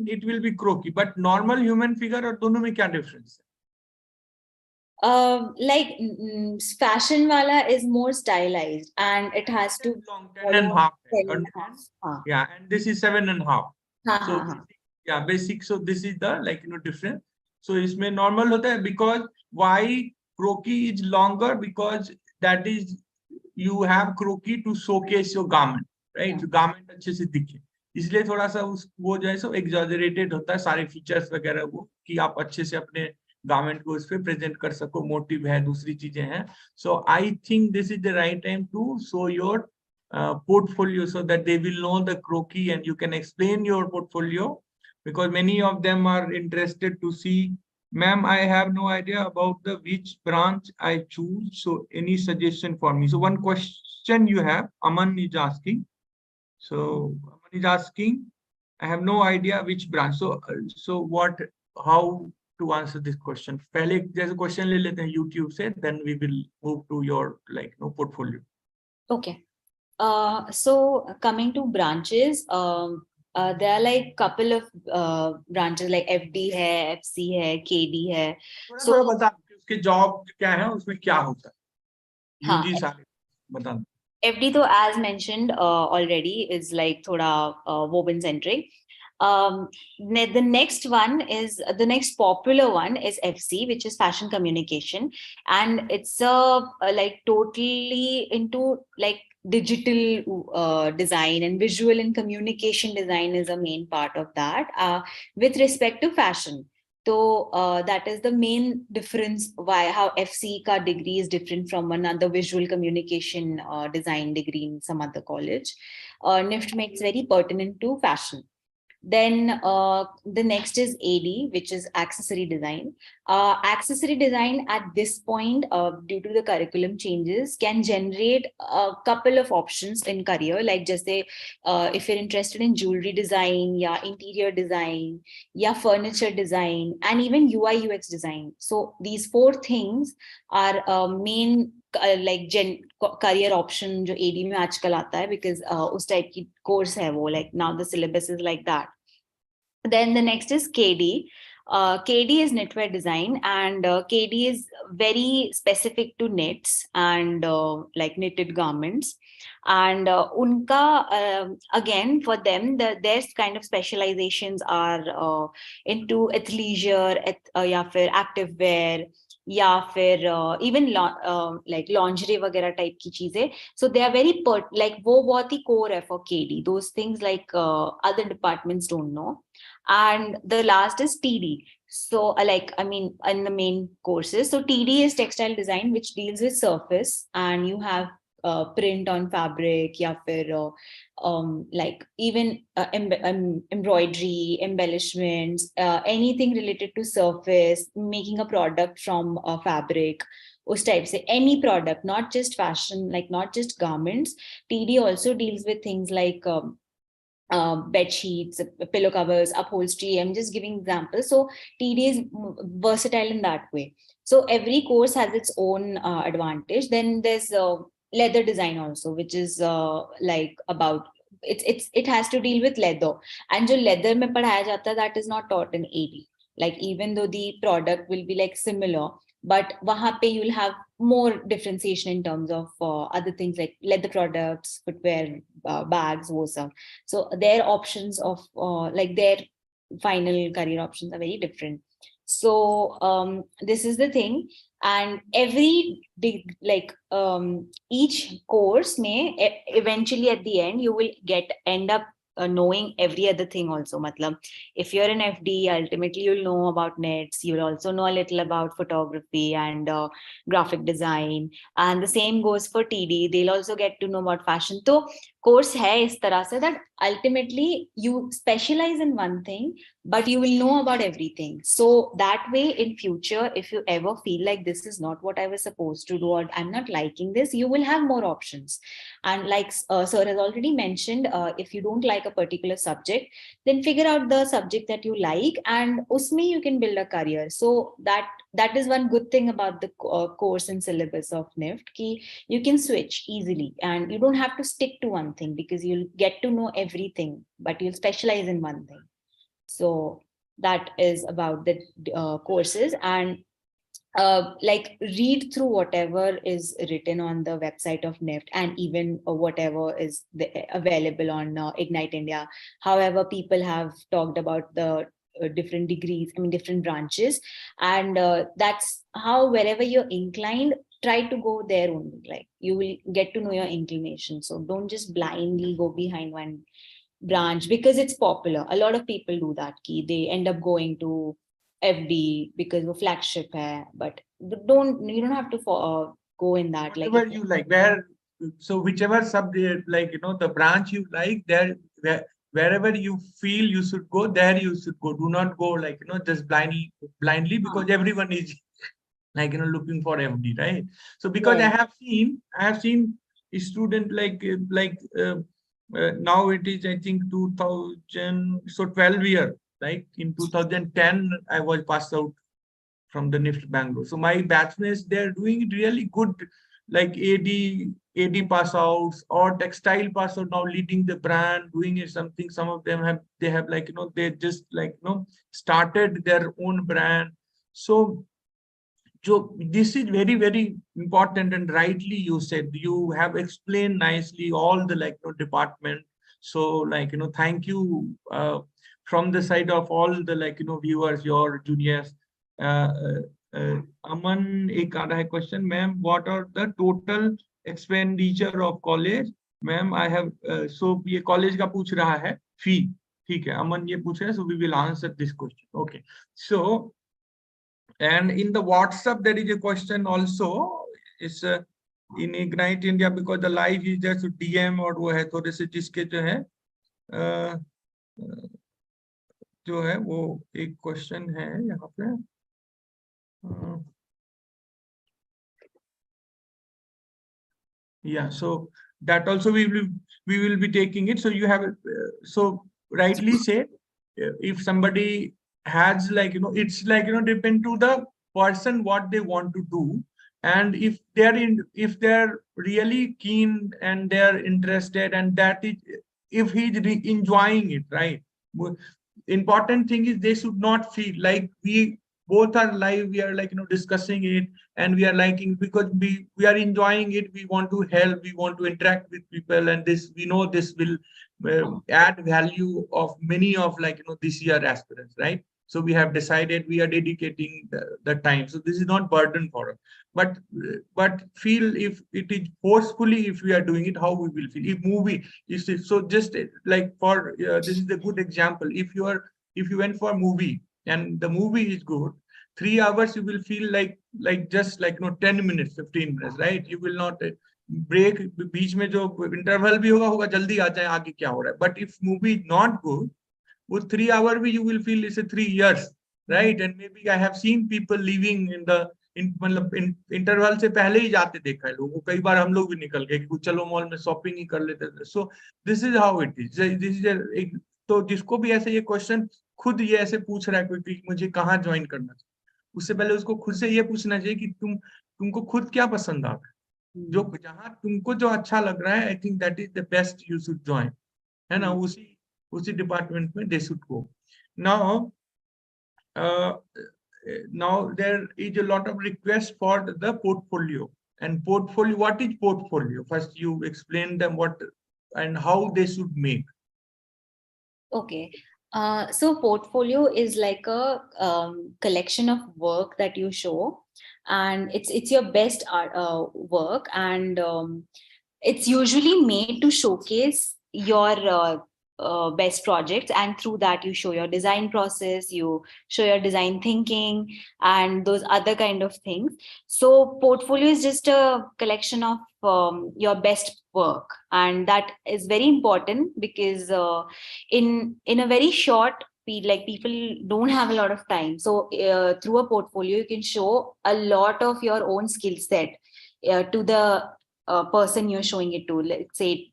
S1: it will be croquis. But normal human figure और दोनों में क्या डिफरेंस है?
S2: Like fashion wala is more stylized, and it has to
S1: long 10.5.
S2: 10.5.
S1: Yeah, and this is 7.5. So
S2: yeah,
S1: basic. So this is the, like, you know, different. So इसमें normal होता है, because why croquis is longer, because that is you have croquis to showcase your garment, right? So garment अच्छे से दिखे, इसलिए थोड़ा सा वो जो है सो exaggerated होता है, सारे फीचर्स वगैरह वो, कि आप अच्छे से अपने गारमेंट को उस पे प्रेजेंट कर सको, मोटिव है, दूसरी चीजें हैं. So I think this is the right time to show your portfolio so that they will know the croquis and you can explain your portfolio, because many of them are interested to see, ma'am, I have no idea about the which branch I choose, so any suggestion for me? So one question you have, Aman is asking. So Aman is asking, I have no idea which branch. So what, how to answer this question? पहले जैसे question ले लेते हैं YouTube से, then we will move to your, like, no, portfolio.
S2: Okay. So coming to branches, there are like couple of branches, like FD है, FC है, KD है.
S1: So बता उसके job क्या है, उसमें क्या होता है, UG सारे बता.
S2: FD तो as mentioned already is like thoda woven centric. The next one is, the next popular one is FC, which is fashion communication, and it's like totally into like digital design, and visual and communication design is a main part of that with respect to fashion. So that is the main difference, why how FC ka degree is different from another visual communication design degree in some other college. NIFT makes very pertinent to fashion. Then the next is AD, which is accessory design. Accessory design at this point, due to the curriculum changes, can generate a couple of options in career, like just say if you're interested in jewelry design, yeah, interior design, yeah, furniture design, and even UI UX design. So these four things are main like career option जो AD में आजकल आता है, because उस type की course है वो, like now the syllabus is like that. Then the next is KD. KD is knitwear design, and KD is very specific to knits and like knitted garments. And unka again, for them, their kind of specializations are into athleisure, या फिर active wear, या फिर even like lingerie वगैरह type की चीजें. So they are very like वो बहुत ही core है for KD. Those things like other departments don't know. And the last is TD. So like, I mean, in the main courses, so TD is textile design, which deals with surface, and you have print on fabric, या फिर like even embroidery, embellishments, anything related to surface, making a product from fabric, उस type से any product, not just fashion, like not just garments. TD also deals with things like bed sheets, pillow covers, upholstery. I'm just giving examples. So TD is versatile in that way. So every course has its own advantage. Then there's leather design also, which is like about it has to deal with leather. And जो leather में पढ़ाया जाता है, that is not taught in AD. Like even though the product will be like similar, but वहाँ पे you'll have more differentiation in terms of other things like leather products, footwear, bags, वो सब. So their options of like their final career options are very different. So this is the thing. And every each course may eventually at the end you will end up knowing every other thing also. Matlab, if you're an FD, ultimately you'll know about nets. You'll also know a little about photography and graphic design. And the same goes for TD. They'll also get to know about fashion. So course hai is tarah se that ultimately you specialize in one thing, but you will know about everything. So that way in future, if you ever feel like this is not what I was supposed to do, or I'm not liking this, you will have more options. And like sir has already mentioned, if you don't like a particular subject, then figure out the subject that you like, and usme you can build a career. So that is one good thing about the course and syllabus of NIFT, ki you can switch easily and you don't have to stick to one thing, because you'll get to know everything, but you'll specialize in one thing. So that is about the courses. And like read through whatever is written on the website of NIFT, and even whatever is available on Ignite India. However, people have talked about the different degrees, I mean different branches, and that's how wherever you're inclined, try to go there only. Like you will get to know your inclination. So don't just blindly go behind one branch because it's popular. A lot of people do that. Ki they end up going to FD because the flagship hai, but you don't have to go in that. Like
S1: whatever you like, so whichever subject, like the branch you like, wherever you feel you should go, there you should go. Do not go like just blindly because everyone is like looking for FD, right? So because
S2: yeah.
S1: I have seen a student now it is I think 2000, so 12 year, like in 2010 I was passed out from the NIFT Bangalore. So my batchmates, they're doing really good, like AD pass outs or textile pass out, now leading the brand, doing it something. Some of them have like they just like started their own brand. So this is very, very important, and rightly you said, you have explained nicely all the department. So thank you from the side of all the viewers, your juniors. Aman, एक आ रहा है question, ma'am. What are the total expenditure of college? Ma'am, I have so ये college का पूछ रहा है fee. ठीक है, अमन ये पूछ रहा है, so we will answer this question. Okay, so. And in the WhatsApp, there is a question also. It's in Ignite India, because the live is just DM और वो है थोड़े से जिसके जो है वो एक क्वेश्चन है यहाँ पे. Yeah, so that also we will be taking it. So you have so rightly said, if somebody has it's depend to the person what they want to do, and if they're really keen and they're interested, and that is if he's enjoying it, right? Important thing is they should not feel like we both are live, we are discussing it, and we are liking because we are enjoying it. We want to help, we want to interact with people, and this we know this will add value of many of this year aspirants, right? So we have decided we are dedicating the time. So this is not burden for us, but feel if it is forcefully, if we are doing it, how we will feel. If movie is so, just like for this is a good example. If you went for a movie and the movie is good, 3 hours you will feel like just 10 minutes, 15 minutes, right? You will not break बीच में जो interval भी होगा जल्दी आ जाए आगे क्या हो रहा है. But if movie is not good, वो 3 hour भी you will feel it's a 3 years, right? And maybe I have seen people leaving in the मतलब इंटरवल से पहले ही जाते देखा है लोगों को, कई बार हम लोग भी निकल गए कि चलो मॉल में शॉपिंग ही कर लेते थे। सो this is how it is, this is एक, तो जिसको भी ऐसे ये क्वेश्चन खुद ये ऐसे पूछ रहा है कोई कि मुझे कहाँ ज्वाइन करना चाहिए, उससे पहले उसको खुद से ये पूछना चाहिए कि तुमको खुद क्या पसंद आ रहा है, जो जहां तुमको जो अच्छा लग रहा है, I think that is the best you should join, है ना, उसी उसी डिपार्टमेंट में they should go. Now now there is a lot of requests for the portfolio. And portfolio, what is portfolio? First you explain them what and how they should make.
S2: Okay. So portfolio is like a collection of work that you show, and it's your best art, work, and it's usually made to showcase your best projects, and through that you show your design process, you show your design thinking, and those other kind of things. So portfolio is just a collection of your best work, and that is very important because in a very short period, like people don't have a lot of time, so through a portfolio you can show a lot of your own skill set to the person you're showing it to, let's say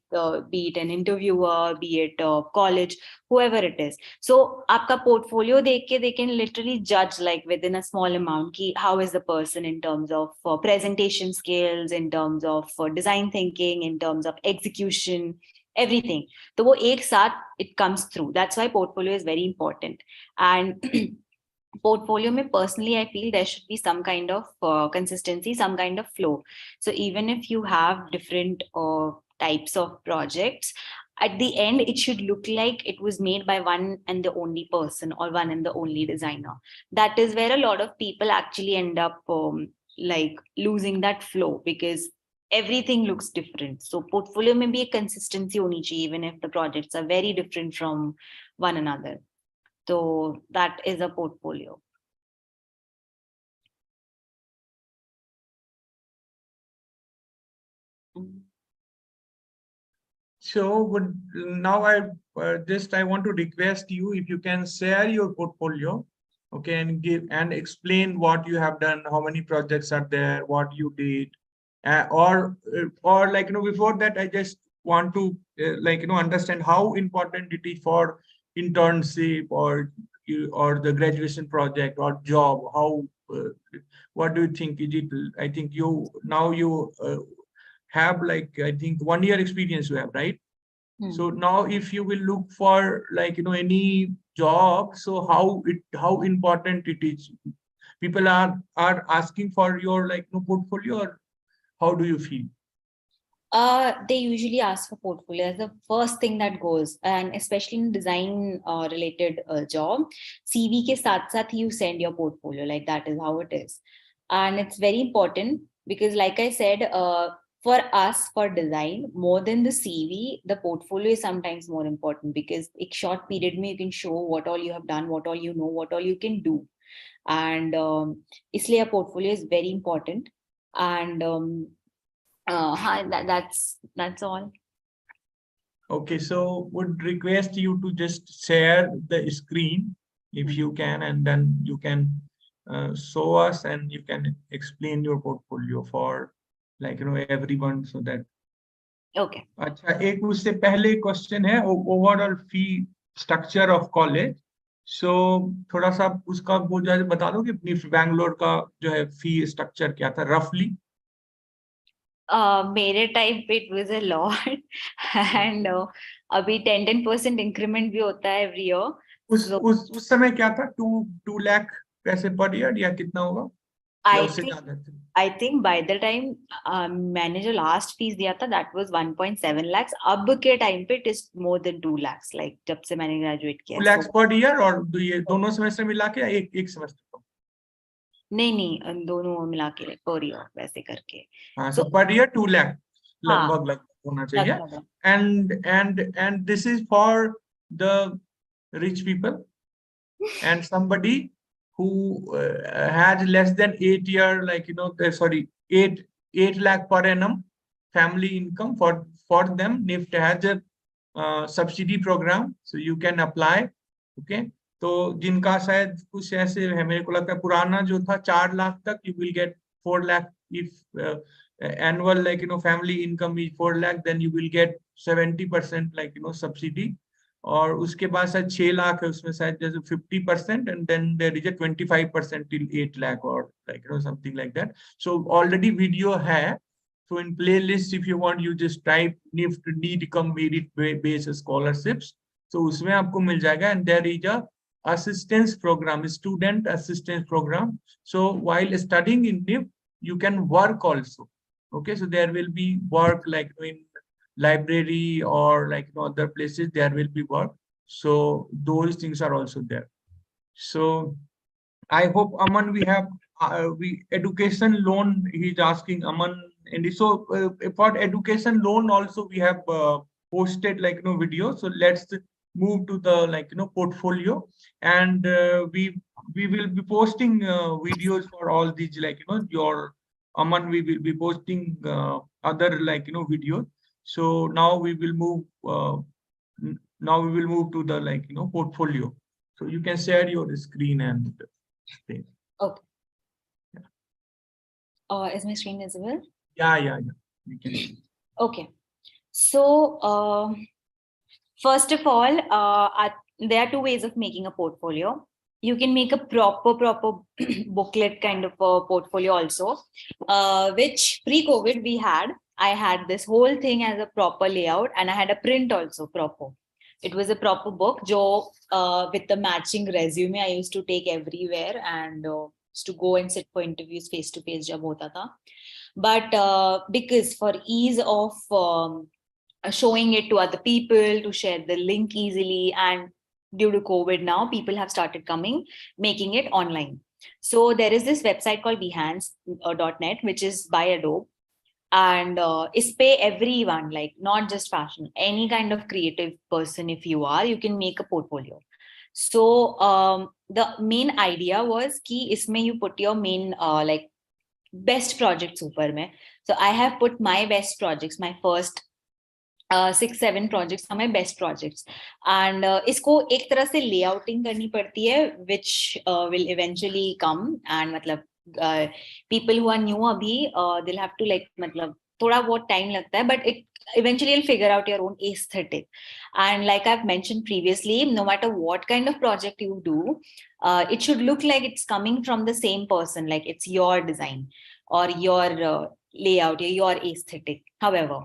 S2: be it an interviewer, be it college, whoever it is. So aapka portfolio dekh ke they can literally judge like within a small amount ki how is the person in terms of presentation skills, in terms of design thinking, in terms of execution, everything. So wo ek saath it comes through. That's why portfolio is very important. And portfolio mein personally I feel there should be some kind of consistency, some kind of flow. So even if you have different types of projects, at the end it should look like it was made by one and the only person or one and the only designer. That is where a lot of people actually end up like losing that flow, because everything looks different. So portfolio may be a consistency honi chahiye, even if the projects are very different from one another. So that is a portfolio.
S1: So would now I I want to request you if you can share your portfolio, okay, and give and explain what you have done, how many projects are there, what you did, or like before that I just want to understand how important it is for internship or the graduation project or job. How what do you think is it? I think you have like I think 1 year experience you have, right? So now if you will look for any job, so how important it is? People are asking for your portfolio, or how do you feel?
S2: They usually ask for portfolio as the first thing that goes, and especially in design related job, CV ke sath sath you send your portfolio. Like that is how it is, and it's very important because, like I said, for us for design, more than the CV, the portfolio is sometimes more important because a short period mein you can show what all you have done, what all you know, what all you can do, and isliye a portfolio is very important. And that's all.
S1: Okay, so would request you to just share the screen if you can, and then you can show us and you can explain your portfolio for everyone so that.
S2: Okay.
S1: अच्छा, एक उससे पहले question है overall fee structure of college. So थोड़ा सा उसका वो जो है बता दो कि निफ्ट बैंगलोर का जो है फी स्ट्रक्चर क्या था रफली।
S2: मेरे टाइम पे it was a lot and अभी 10% इंक्रीमेंट भी होता है एवरी ईयर।
S1: उस समय क्या था, 2 लाख पैसे पर ईयर या कितना होगा, या उससे ज्यादा था?
S2: I think by the time मैंने जो लास्ट फीस दिया था दैट वाज 1.7 lakhs। अब के टाइम पे it is more than 2 lakhs, like जब से मैंने ग्रेजुएट किया।
S1: 2 लाख पर ईयर, और ये दोनों सेमेस्टर मिला के या एक सेमेस्टर को?
S2: नहीं, दोनों मिला के पर ईयर वैसे करके।
S1: हाँ, so per year 2 lakh लगभग होना चाहिए।
S2: लगभग।
S1: And this is for the rich people and somebody who has less than 8 year, 8 lakh per annum family income. For them, NIFT has a subsidy program, so you can apply. Okay, तो जिनका शायद कुछ ऐसे है, मेरे को लगता है पुराना जो था 4 लाख तक, you will get 4 lakh if annual family income is 4 lakh, then you will get 70% subsidy. और उसके बाद शायद 6 लाख है, उसमें शायद जैसे 50%, and then there is a 25% till 8 lakh or something like that. So already video है. So in playlist, if you want, you just type NIFT need come merit based scholarships. So उसमें आपको मिल जाएगा, and there is a assistance program, student assistance program. So while studying in NIFT, you can work also. Okay, so there will be work in library or other places, there will be work. So those things are also there. So I hope, Aman, we have we education loan, he's asking Aman. And so for education loan also we have posted video. So let's move to the portfolio, and we will be posting videos for all these your Aman, we will be posting other videos. So now we will move to the portfolio. So you can share your screen and thing.
S2: Okay. Is my screen visible?
S1: Yeah. We can see.
S2: Okay. So first of all, there are two ways of making a portfolio. You can make a proper booklet kind of a portfolio also, which pre-COVID we had. I had this whole thing as a proper layout, and I had a print also proper. It was a proper book, with the matching resume I used to take everywhere, and used to go and sit for interviews face to face jab hota tha. But because for ease of showing it to other people, to share the link easily, and due to COVID now, people have started making it online. So there is this website called behance.net, which is by Adobe. And is pay everyone, like not just fashion, any kind of creative person, if you are, you can make a portfolio. So the main idea was ki isme you put your main best projects super mein. So I have put my best projects, my first 6-7 projects are my best projects, and इसको एक तरह से layouting करनी पड़ती है, which will eventually come, and मतलब people who are new abhi, they'll have to मतलब थोड़ा बहुत time लगता है, but it eventually you'll figure out your own aesthetic. And like I've mentioned previously, no matter what kind of project you do, it should look like it's coming from the same person, like it's your design or your layout or your aesthetic. However,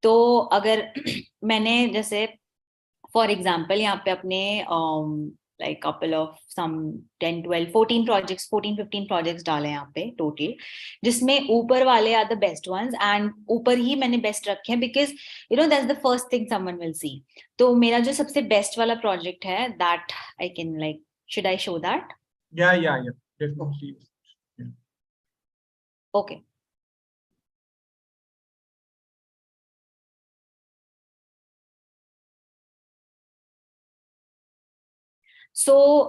S2: तो अगर मैंने जैसे for example यहाँ पे अपने like couple of some 10, 12, 14 projects, 14-15 projects डाले यहाँ पे total, जिसमें ऊपर वाले are the best ones, and ऊपर ही मैंने best रखे हैं because that's the first thing someone will see. तो मेरा जो सबसे best वाला project है, that I can should I show that?
S1: Yeah, definitely. Yeah.
S2: Okay. So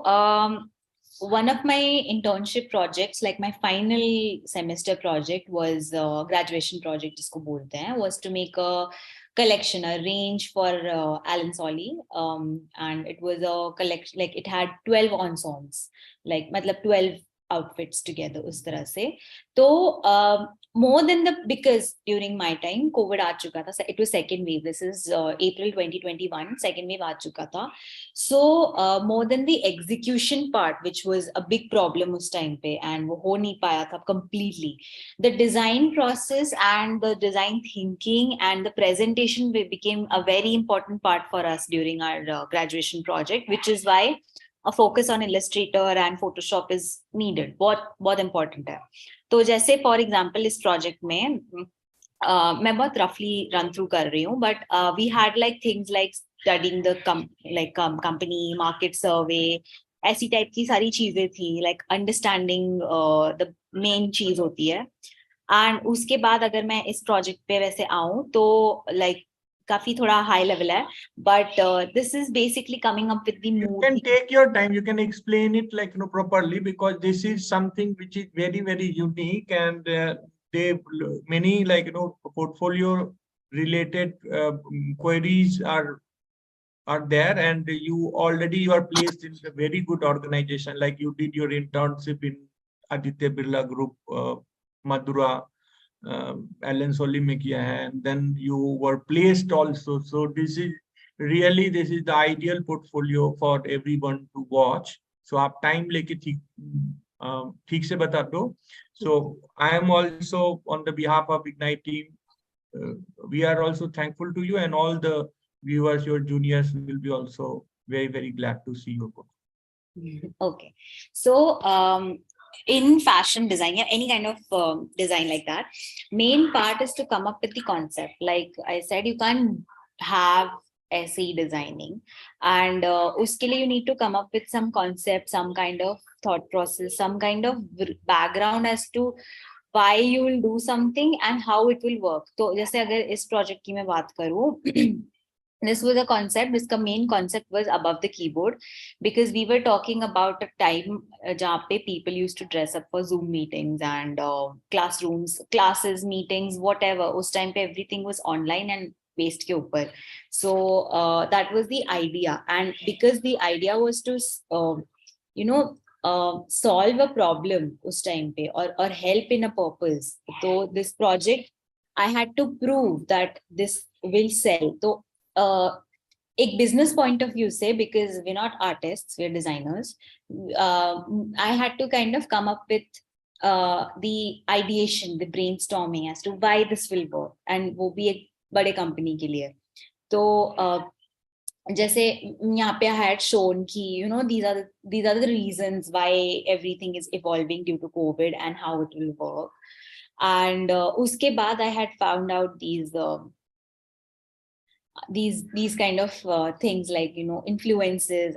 S2: one of my internship projects, like my final semester project, was graduation project, jisko bolte hain, was to make a collection, a range for Alan Solly, and it was a collection, it had 12 ensembles, matlab 12 outfits together us tarah se. So more than because during my time COVID aa chuka tha, it was second wave, this is April 2021, second wave aa chuka tha. So more than the execution part, which was a big problem us time pe, and wo ho nahi paya tha completely, the design process and the design thinking and the presentation became a very important part for us during our graduation project, which is why a focus on Illustrator and Photoshop is needed. बहुत important है. तो जैसे for example इस project में मैं बहुत roughly run through कर रही हूँ, but we had things like studying the company market survey, ऐसी type की सारी चीजें थी, understanding the main चीज होती है. And उसके बाद अगर मैं इस project पे वैसे आऊँ तो काफी थोड़ा high level है, but this is basically coming up with the mood.
S1: You can take your time, you can explain it properly, because this is something which is very, very unique, and they many portfolio related queries are are there, and you are placed in a very good organization, like you did your internship in Aditya Birla Group, Madura, Alan Solly mein kiya hai, and then you were placed also. So this is the ideal portfolio for everyone to watch. So आप time लेके ठीक से बता दो. So I am also on the behalf of Ignite team. We are also thankful to you, and all the viewers, your juniors will be also very, very glad to see your book.
S2: Okay. So in fashion design, yeah, any kind of design like that, main part is to come up with the concept. Like I said, you can't have SE designing, and uske liye you need to come up with some concept, some kind of thought process, some kind of background as to why you will do something and how it will work. So जैसे अगर इस project की मैं बात करूँ, this was a concept. This main concept was above the keyboard, because we were talking about a time जहाँ पे people used to dress up for Zoom meetings and classrooms, classes, meetings, whatever. उस time पे everything was online and based के ऊपर. So that was the idea, and because the idea was to solve a problem उस time पे, or help in a purpose. So this project, I had to prove that this will sell. So एक business point of view say, because we're not artists, we're designers, I had to kind of come up with the ideation, the brainstorming as to why this will work, and वो भी एक बड़े company के लिए. तो जैसे यहाँ पे I had shown कि these are the reasons why everything is evolving due to COVID and how it will work. And उसके बाद I had found out these kind of things, like influences.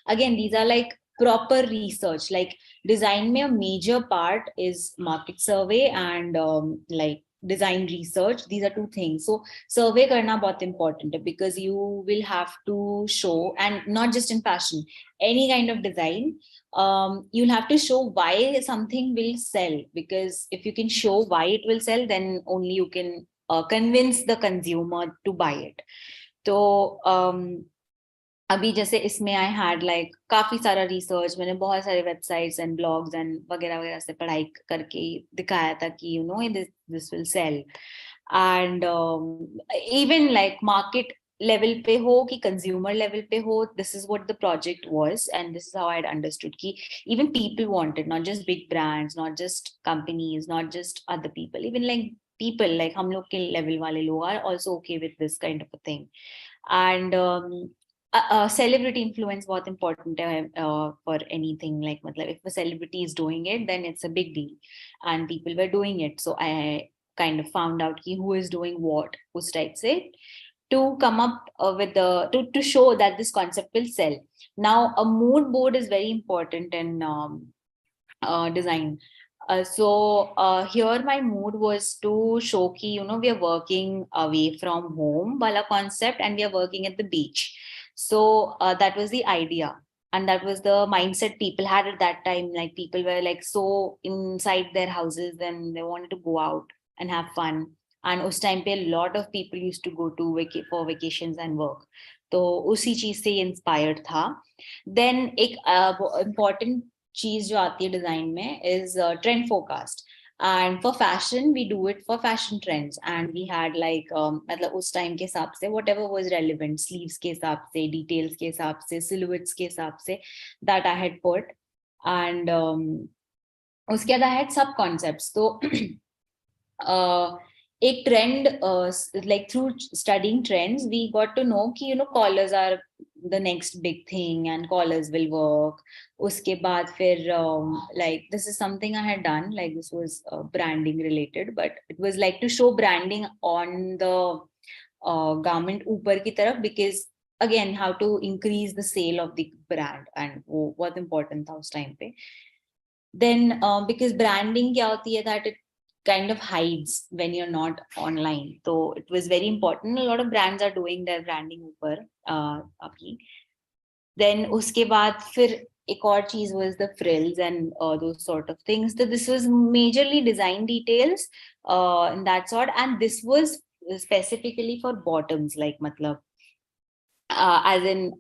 S2: Again, these are like proper research. Like design mein a major part is market survey and like design research. These are two things. So survey karna bahut important hai, because you will have to show, and not just in fashion, any kind of design, you'll have to show why something will sell. Because if you can show why it will sell, then only you can convince the consumer to buy it. तो अभी जैसे इसमें I had like काफी सारा research, मैंने बहुत सारे websites and blogs and वगैरह वगैरह से पढ़ाई करके दिखाया था कि this will sell. And even like market level पे हो कि consumer level पे हो, this is what the project was, and this is how I had understood कि even people wanted, not just big brands, not just companies, not just other people, even like people like हम लोग के level वाले लोग are also okay with this kind of a thing. And celebrity influence बहुत important है for anything. Like मतलब if a celebrity is doing it, then it's a big deal, and people were doing it. So I kind of found out who is doing what, उस type से, to come up with to show that this concept will sell. Now a mood board is very important in design. So here my mood was to show ki, we are working away from home wala concept, and we are working at the beach. So that was the idea, and that was the mindset people had at that time. Like people were like so inside their houses, and they wanted to go out and have fun. And उस time पे a lot of people used to go to for vacations and work. तो उसी चीज से inspired था. Then एक important चीज जो आती है डिजाइन में is trend forecast. And for fashion, we do it for fashion trends. And we had like मतलब उस time के हिसाब से whatever was relevant, sleeves के हिसाब से, details के हिसाब से, silhouettes के हिसाब से, that I had put. And उसके बाद I had sub concepts. तो एक trend, like through studying trends, we got to know कि collars are the next big thing and collars will work. Uske baad fir like this is something I had done, like this was branding related, but it was like to show branding on the garment upar ki taraf, because again how to increase the sale of the brand, and what important tha us time pe. Then because branding kya hoti hai that it kind of hides when you're not online. So it was very important. A lot of brands are doing their branding upar abhi. Then uske baad fir ek aur cheez was the frills and those sort of things. So this was majorly design details in that sort, and this was specifically for bottoms, like matlab as in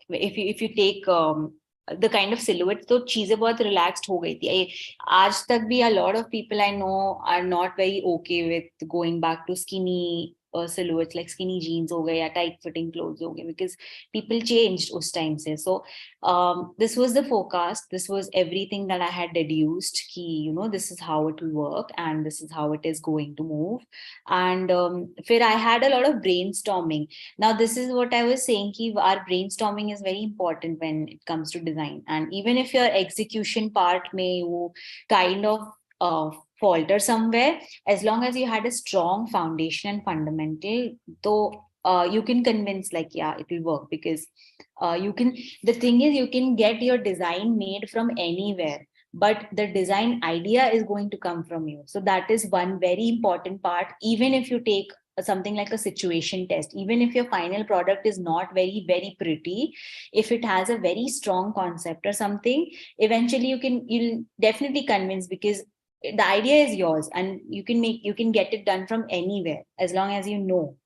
S2: if you take the kind of silhouette, तो चीजें बहुत relaxed हो गई थी. आज तक भी a lot of people I know are not very okay with going back to skinny silhouettes, like skinny jeans हो गए या tight fitting clothes हो गए, because people changed उस time से. So this was the forecast. This was everything that I had deduced कि, you know, this is how it will work and this is how it is going to move. And फिर I had a lot of brainstorming. Now, this is what I was saying, ki our brainstorming is very important when it comes to design. And even if your execution part may kind of falter somewhere, as long as you had a strong foundation and fundamental, so you can convince like, yeah, it will work, because the thing is, you can get your design made from anywhere, but the design idea is going to come from you. So that is one very important part. Even if you take something like a situation test, even if your final product is not very, very pretty, if it has a very strong concept or something, eventually you'll definitely convince, because the idea is yours and you can get it done from anywhere, as long as you know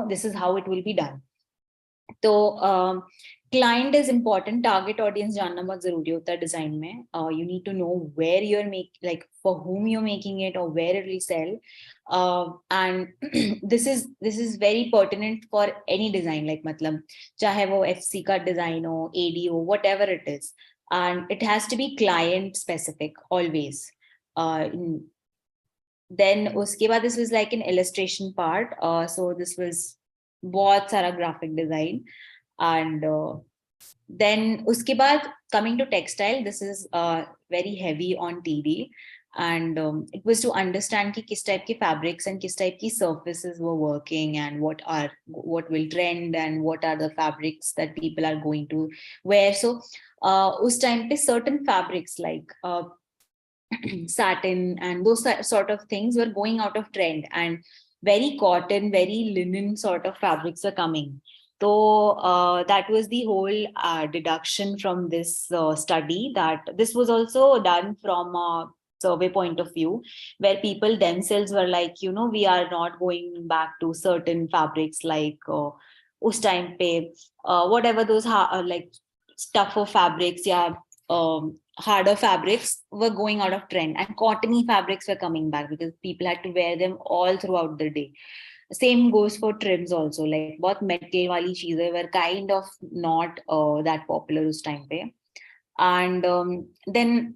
S2: this is how it will be done. So client is important. Target audience जानना बहुत जरूरी होता है design में. You need to know where you're like for whom you're making it or where it will sell. And this is very pertinent for any design. Like मतलब चाहे वो FC का design हो, AD हो, whatever it is, and it has to be client specific always. Then उसके बाद this was like an illustration part. So this was बहुत सारा graphic design. And then उसके बाद coming to textile, this is very heavy on TD. And it was to understand कि किस type के fabrics and किस type की surfaces were working, and what will trend, and what are the fabrics that people are going to wear. So उस time पे certain fabrics like satin and those sort of things were going out of trend, and very cotton, very linen sort of fabrics were coming. So that was the whole deduction from this study, that this was also done from a survey point of view, where people themselves were like, we are not going back to certain fabrics like us time pe whatever those like tougher fabrics, yeah, harder fabrics were going out of trend, and cottony fabrics were coming back because people had to wear them all throughout the day. Same goes for trims also. Like बहुत metal वाली चीजें were kind of not that popular उस time पे. And then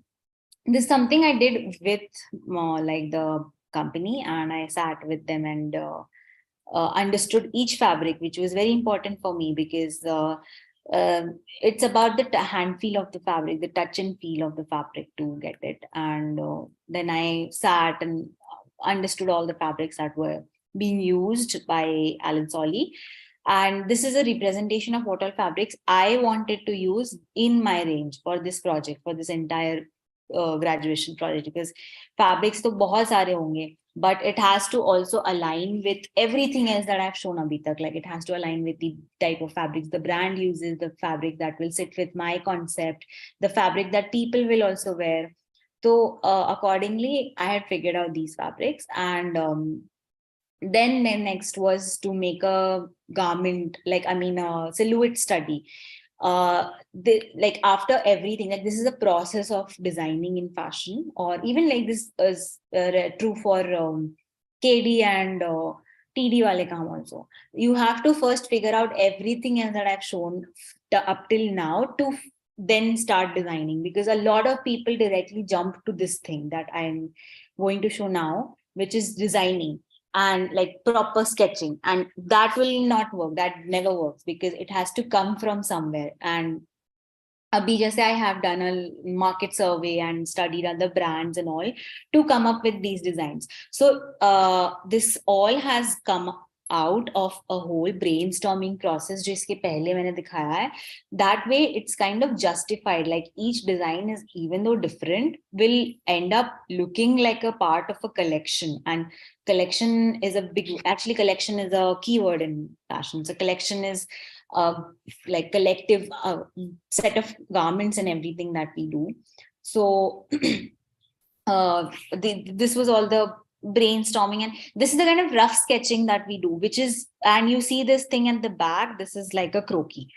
S2: this is something I did with like the company, and I sat with them and understood each fabric, which was very important for me, because it's about the hand feel of the fabric, the touch and feel of the fabric to get it. And then I sat and understood all the fabrics that were being used by Alan Solly. And this is a representation of what all fabrics I wanted to use in my range for this project, for this entire graduation project, because fabrics तो बहुत सारे होंगे, but it has to also align with everything else that I've shown abhi tak. Like it has to align with the type of fabrics the brand uses, the fabric that will sit with my concept, the fabric that people will also wear. So accordingly, I had figured out these fabrics. And then next was to make a garment, like a silhouette study. Like after everything, like this is a process of designing in fashion, or even like this is true for KD and TD wale kaam also. You have to first figure out everything else that I've shown up till now to then start designing, because a lot of people directly jump to this thing that I'm going to show now, which is designing and like proper sketching, and that will not work. That never works, because it has to come from somewhere. And abhi jaise I have done a market survey and studied other brands and all to come up with these designs. So this all has come out of a whole brainstorming process जिसके पहले मैंने दिखाया है. That way it's kind of justified, like each design is, even though different, will end up looking like a part of a collection. And collection is actually collection is a keyword in fashion. So collection is like collective set of garments and everything that we do. So this was all the brainstorming, and this is the kind of rough sketching that we do, which is, and you see this thing at the back, this is like a croquis.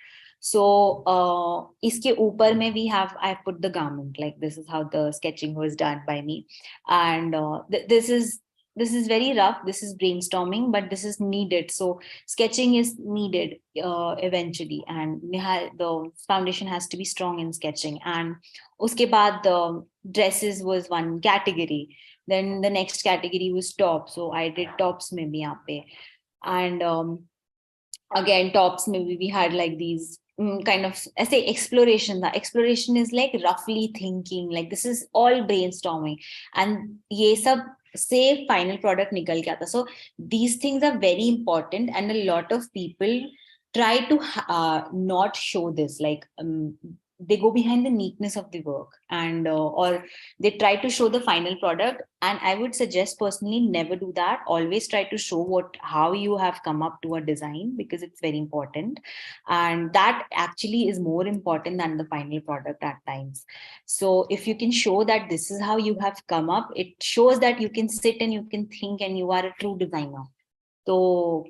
S2: So iske upar mein we have, I put the garment, like this is how the sketching was done by me. And this is very rough, this is brainstorming, but this is needed. So sketching is needed eventually, and the foundation has to be strong in sketching. And uske baad the dresses was one category. Then the next category was top. So I did tops maybe yahan pe. And again, tops maybe we had like these kind of, I say exploration. The exploration is like roughly thinking, like this is all brainstorming. And ye sab say final product nikal ke aata. So these things are very important, and a lot of people try to not show this, like they go behind the neatness of the work, and or they try to show the final product. And I would suggest personally, never do that. Always try to show how you have come up to a design, because it's very important, and that actually is more important than the final product at times. So if you can show that this is how you have come up, it shows that you can sit and you can think and you are a true designer. So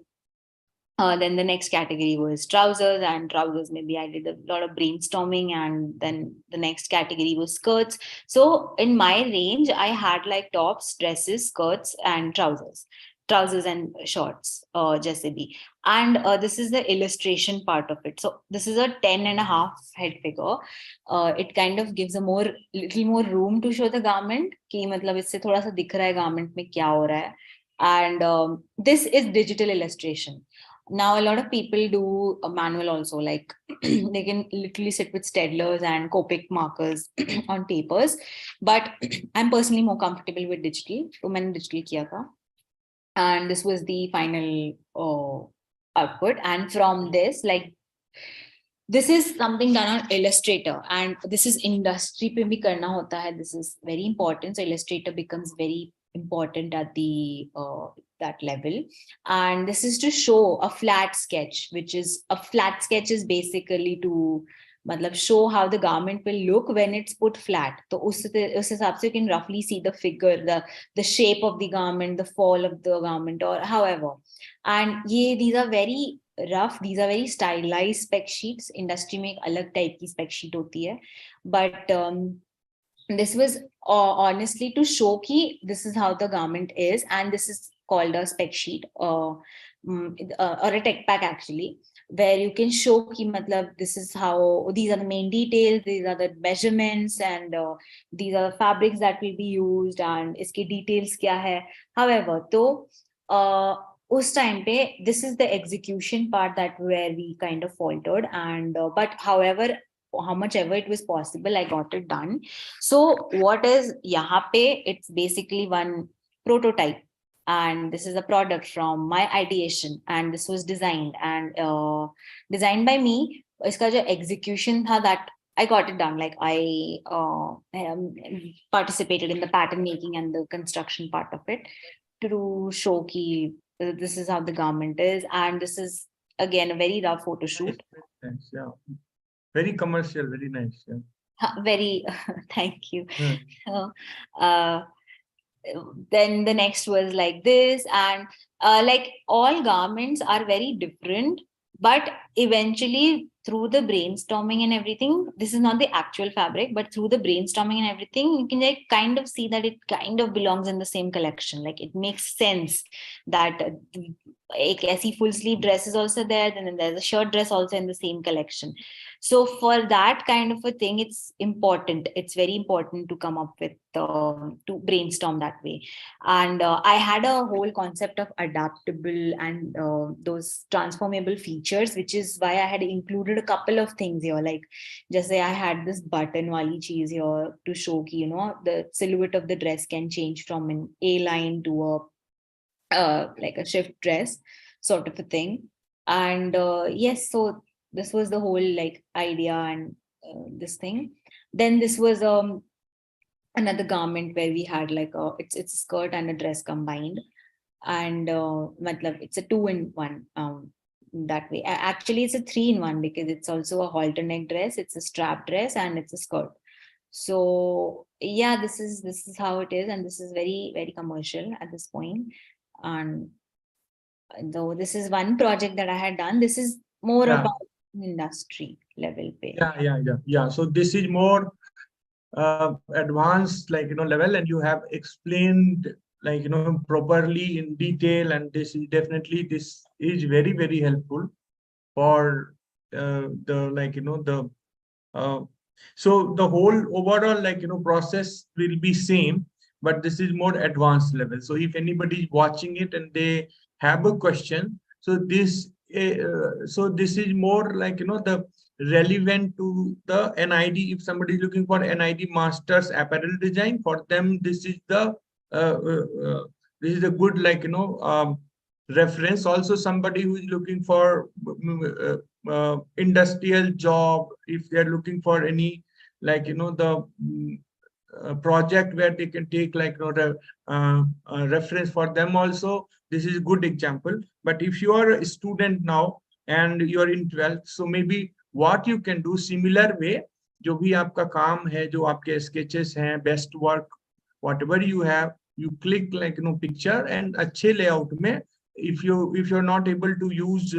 S2: then the next category was trousers, and trousers maybe I did a lot of brainstorming. And then the next category was skirts. So in my range, I had like tops, dresses, skirts, and trousers and shorts, jaise bhi. And this is the illustration part of it. So this is a 10.5 head figure. It kind of gives a little more room to show the garment, ki matlab isse thoda sa dikh raha hai garment mein kya ho raha hai. And this is digital illustration. Now, a lot of people do a manual also, like they can literally sit with Stedlers and Copic markers on papers. But I'm personally more comfortable with digital. So मैंने digital किया था. And this was the final output. And from this, like, this is something done on Illustrator, and this is industry पे भी करना होता है. This is very important. So Illustrator becomes very important at the that level. And this is to show a flat sketch, which is a flat sketch is basically to matlab show how the garment will look when it's put flat. So us hisab se you can roughly see the figure, the shape of the garment, the fall of the garment, or however. And these are very rough, these are very stylized spec sheets. Industry में एक अलग type की spec sheet होती है. But this was honestly to show कि this is how the garment is, and this is called a spec sheet or a tech pack actually, where you can show कि matlab this is how, these are the main details, these are the measurements, and these are the fabrics that will be used, and इसके details क्या है. However, तो उस time पे this is the execution part that where we kind of faltered, and but however, how much ever it was possible, I got it done. So what is यहाँ पे, it's basically one prototype, and this is a product from my ideation, and this was designed designed by me. इसका जो execution था, that I got it done. Like I participated in the pattern making and the construction part of it to show ki this is how the garment is. And this is again a very rough photo shoot.
S1: Nice, yeah. Very commercial, very nice. Yeah.
S2: Very, thank you. Then the next was like this, and like all garments are very different, but eventually through the brainstorming and everything, this is not the actual fabric, but through the brainstorming and everything, you can like kind of see that it kind of belongs in the same collection. Like it makes sense that a ऐसी full sleeve dress is also there, and then there's a shirt dress also in the same collection. So for that kind of a thing, it's important. It's very important to come up with, to brainstorm that way. And I had a whole concept of adaptable and those transformable features, which is why I had included a couple of things here. Like just say I had this button wali cheese here to show ki, you know, the silhouette of the dress can change from an A line to a like a shift dress sort of a thing. And yes, so this was the whole like idea and this thing. Then this was another garment where we had like it's a skirt and a dress combined, and matlab it's a 2-in-1 that way. Actually, it's a 3-in-1 because it's also a halter neck dress, it's a strap dress, and it's a skirt. So yeah, this is how it is, and this is very, very commercial at this point. And though this is one project that I had done, this is more
S1: Yeah,
S2: about industry level pay.
S1: yeah. So this is more advanced, like, level, and you have explained, like, properly in detail, and this is very, very helpful for the, like, the uh, so the whole overall, like, process will be same, but this is more advanced level. So if anybody is watching it and they have a question, so this is more, like, the relevant to the NID. If somebody is looking for NID Masters Apparel Design, for them uh, uh, uh, this is a good, like, reference. Also, somebody who is looking for industrial job, if they're looking for any, like, the project where they can take, like, reference, for them also this is a good example. But if you are a student now and you are in 12th, so maybe what you can do similar way, जो भी आपका काम है, जो आपके sketches हैं, best work, whatever you have, you click, like, picture, and अच्छे layout में, if you're not able to use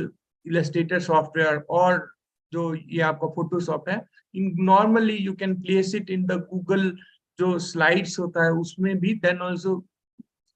S1: Illustrator software or जो ये आपका Photoshop है, normally you can place it in the Google जो slides होता है उसमें भी, then also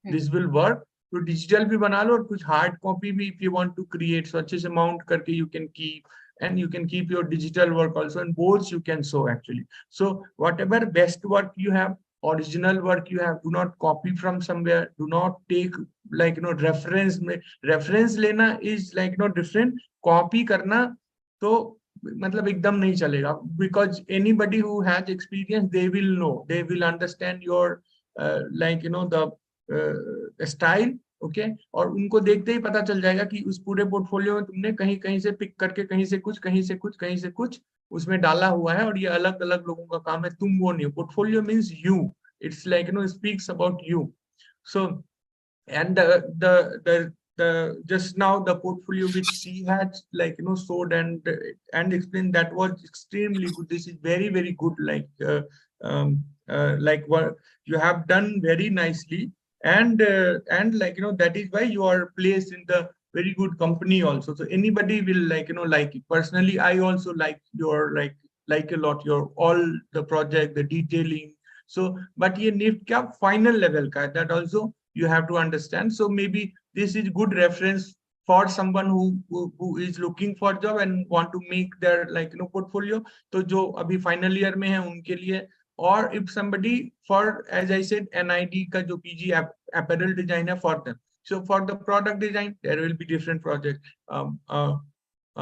S1: this will work. तो डिजिटल भी बना लो और कुछ हार्ड कॉपी भी, if you want to create, so अच्छे से माउंट करके you can keep, and you can keep your digital work also, and both you can show actually. So whatever best work you have, original work you have, do not copy from somewhere, do not take, like, reference में, reference लेना is, like, different, copy करना तो मतलब एकदम नहीं चलेगा, because anybody who has experience, they will know, they will understand your like, the style, okay, और उनको देखते ही पता चल जाएगा कि उस पूरे पोर्टफोलियो में तुमने कहीं कहीं से पिक करके, कहीं से कुछ, कहीं से कुछ, कहीं से कुछ उसमें डाला हुआ है, और ये अलग अलग लोगों का काम है, तुम वो नहीं। Portfolio means you, it's like, speaks about you. So and the just now the portfolio which she had, like, showed and explained, that was extremely good. This is very, very good, like what you have done very nicely, and like, that is why you are placed in the very good company also. So anybody will, like, like it. Personally, I also like your, like a lot your all the project, the detailing. So but ye NIFT क्या final level का, that also you have to understand. So maybe this is good reference for someone who is looking for job and want to make their, like, portfolio. तो जो अभी final year में है उनके लिए, or if somebody for, as I said, NID का जो PG apparel design है, for them. So for the product design, there will be different project,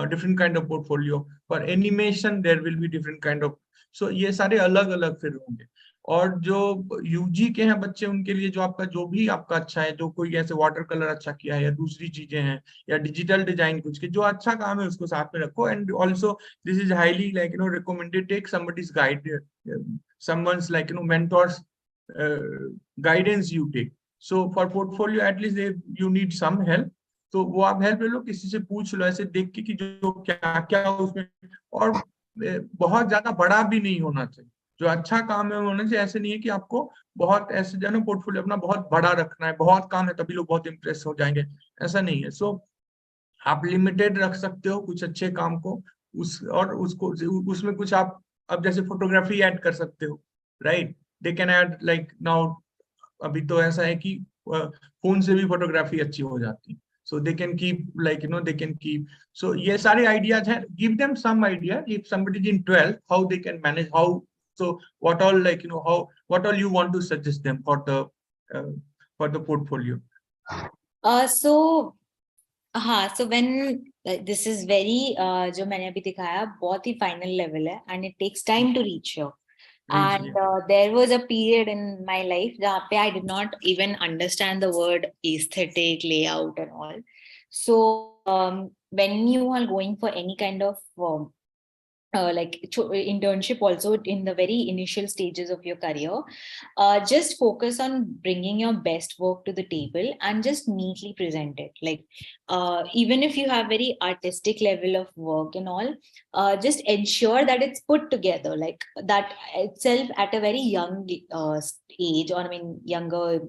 S1: different kind of portfolio. For animation, there will be different kind of. So ये सारे अलग अलग फिर होंगे। और जो यूजी के हैं बच्चे, उनके लिए जो आपका, जो भी आपका अच्छा है, जो कोई ऐसे वाटर कलर अच्छा किया है या दूसरी चीजें हैं या डिजिटल डिजाइन कुछ के, जो अच्छा काम है उसको साथ में रखो। And also this is highly, like, recommended, take somebody's guide, someone's, like, mentors guidance you take. So for portfolio, at least you need some help, तो वो आप हेल्प ले लो, किसी से पूछ लो, ऐसे देख के कि जो क्या क्या उसमें, और बहुत ज्यादा बड़ा भी नहीं होना चाहिए, जो अच्छा काम है होना चाहिए। ऐसे नहीं है कि आपको बहुत ऐसे जानो पोर्टफोलियो अपना बहुत बड़ा रखना है, बहुत काम है तभी लोग बहुत इंप्रेस हो जाएंगे, ऐसा नहीं है। सो आप लिमिटेड रख सकते हो कुछ अच्छे काम को, और उसको उसमें कुछ आप, अब जैसे फोटोग्राफी ऐड कर सकते हो, right, they can add, like now अभी तो ऐसा है कि फोन से भी फोटोग्राफी अच्छी हो जाती है। So they can keep, like, they can keep. So ये सारे ideas हैं, give them some idea. If somebody is in 12, how they can manage, how, so what all, like, what all you want to suggest them for the portfolio?
S2: So हाँ, so when this is very जो मैंने अभी दिखाया बहुत ही final level है, and it takes time to reach here. And there was a period in my life जहाँ पे I did not even understand the word aesthetic, layout and all. So when you are going for any kind of internship also in the very initial stages of your career. Just focus on bringing your best work to the table and just neatly present it. Like even if you have very artistic level of work and all, just ensure that it's put together like that itself at a very young age, or I mean younger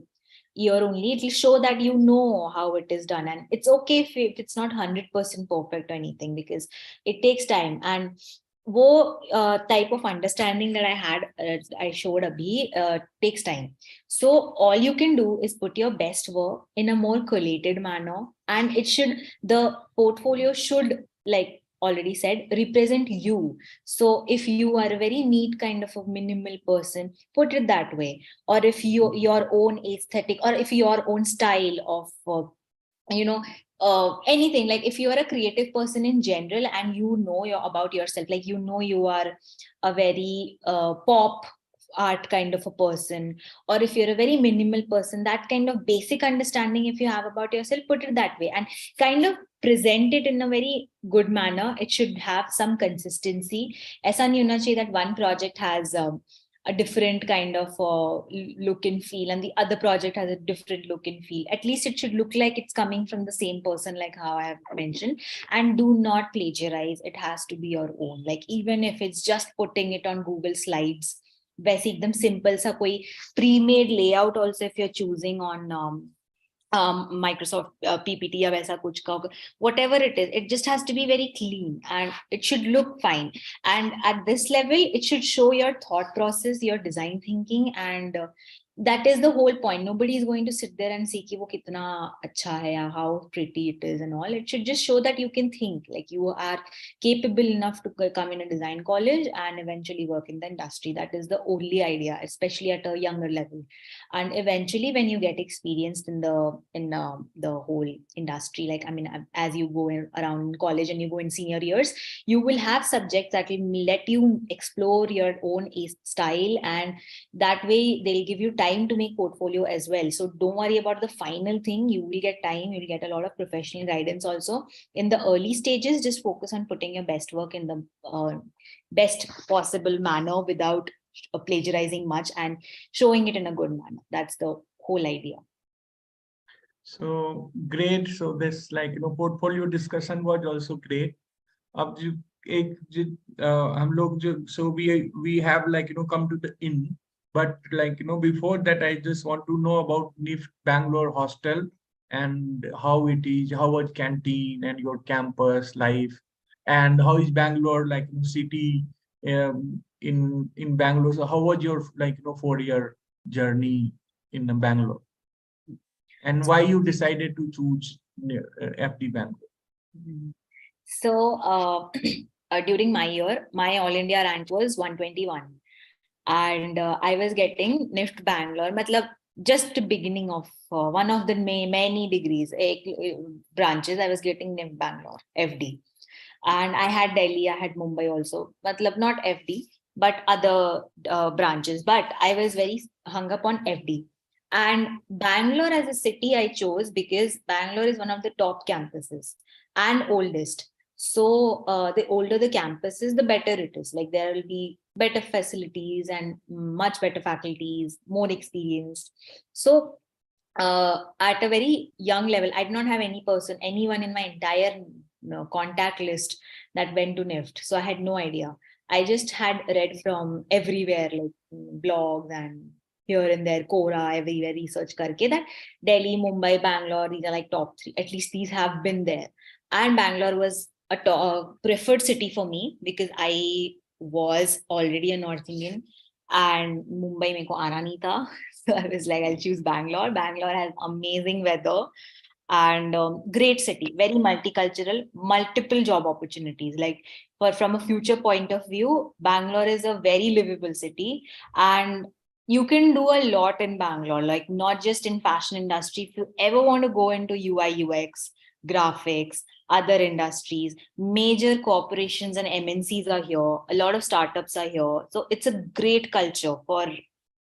S2: year only. It will show that you know how it is done, and it's okay if it's not 100% perfect or anything, because it takes time. And वो type of understanding that I had, I showed Abhi, takes time. So all you can do is put your best work in a more collated manner, and the portfolio should, like already said, represent you. So if you are a very neat kind of a minimal person, put it that way. Or if your own aesthetic, or if your own style of anything, like if you are a creative person in general and you know about yourself, like you are a very pop art kind of a person, or if you're a very minimal person, that kind of basic understanding if you have about yourself, put it that way and kind of present it in a very good manner. It should have some consistency. Aisa nahi hona chahiye that one project has a different kind of look and feel, and the other project has a different look and feel. At least it should look like it's coming from the same person, like how I have mentioned. And do not plagiarize. It has to be your own. Like even if it's just putting it on Google Slides, वैसे एकदम simple सा कोई pre-made layout also if you're choosing on Microsoft PPT या वैसा कुछ का, whatever it is, it just has to be very clean and it should look fine. And at this level, it should show your thought process, your design thinking, and that is the whole point. Nobody is going to sit there and see कि वो कितना अच्छा है या how pretty it is and all. It should just show that you can think, like you are capable enough to come in a design college and eventually work in the industry. That is the only idea, especially at a younger level. And eventually when you get experienced in the whole industry, like I mean, as you go around college and you go in senior years, you will have subjects that will let you explore your own style, and that way they'll give you time to make portfolio as well. So don't worry about the final thing. You will get time, you'll get a lot of professional guidance also. In the early stages, just focus on putting your best work in the best possible manner without plagiarizing much and showing it in a good manner. That's the whole idea.
S1: So great. So this portfolio discussion was also great. अब हम लोग so we have come to the end, but before that I just want to know about NIFT Bangalore hostel and how it is, how is canteen and your campus life, and how is Bangalore city in Bangalore. So how was your 4-year journey in Bangalore, and why you decided to choose FD Bangalore?
S2: So during my year, my all India rank was 121, and I was getting NIFT Bangalore, matlab just the beginning of one of the many degrees branches. I was getting NIFT Bangalore FD, and I had Delhi, I had Mumbai also, matlab not FD but other branches, but I was very hung up on FD. And Bangalore as a city I chose because Bangalore is one of the top campuses and oldest. So the older the campus is, the better it is. Like there will be better facilities and much better faculties, more experienced. So at a very young level, I did not have anyone in my entire contact list that went to NIFT. So I had no idea. I just had read from everywhere, like blogs and here and there, Quora, everywhere, research karke, that Delhi, Mumbai, Bangalore, these are like top 3. At least these have been there. And Bangalore was a preferred city for me because I was already a North Indian, and Mumbai meko aana nahi tha. So I was like, I'll choose Bangalore. Bangalore has amazing weather and great city, very multicultural, multiple job opportunities. Like from a future point of view, Bangalore is a very livable city, and you can do a lot in Bangalore, like not just in fashion industry. If you ever want to go into UI, UX, graphics, other industries, major corporations and MNCs are here. A lot of startups are here. So it's a great culture for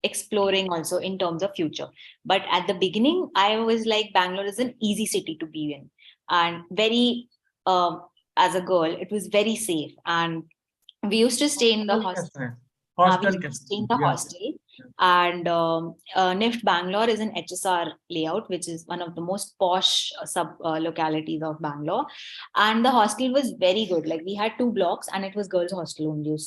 S2: exploring also in terms of future. But at the beginning, I was like, Bangalore is an easy city to be in, and very, as a girl, it was very safe. And We used to stay in the hostel. We
S1: Hostel
S2: used to
S1: कैसा
S2: stay in
S1: है?
S2: the
S1: Yeah.
S2: hostel, and NIFT Bangalore is an HSR layout, which is one of the most posh sub localities of Bangalore. And the hostel was very good. Like, we had 2 blocks, and it was girls' hostel only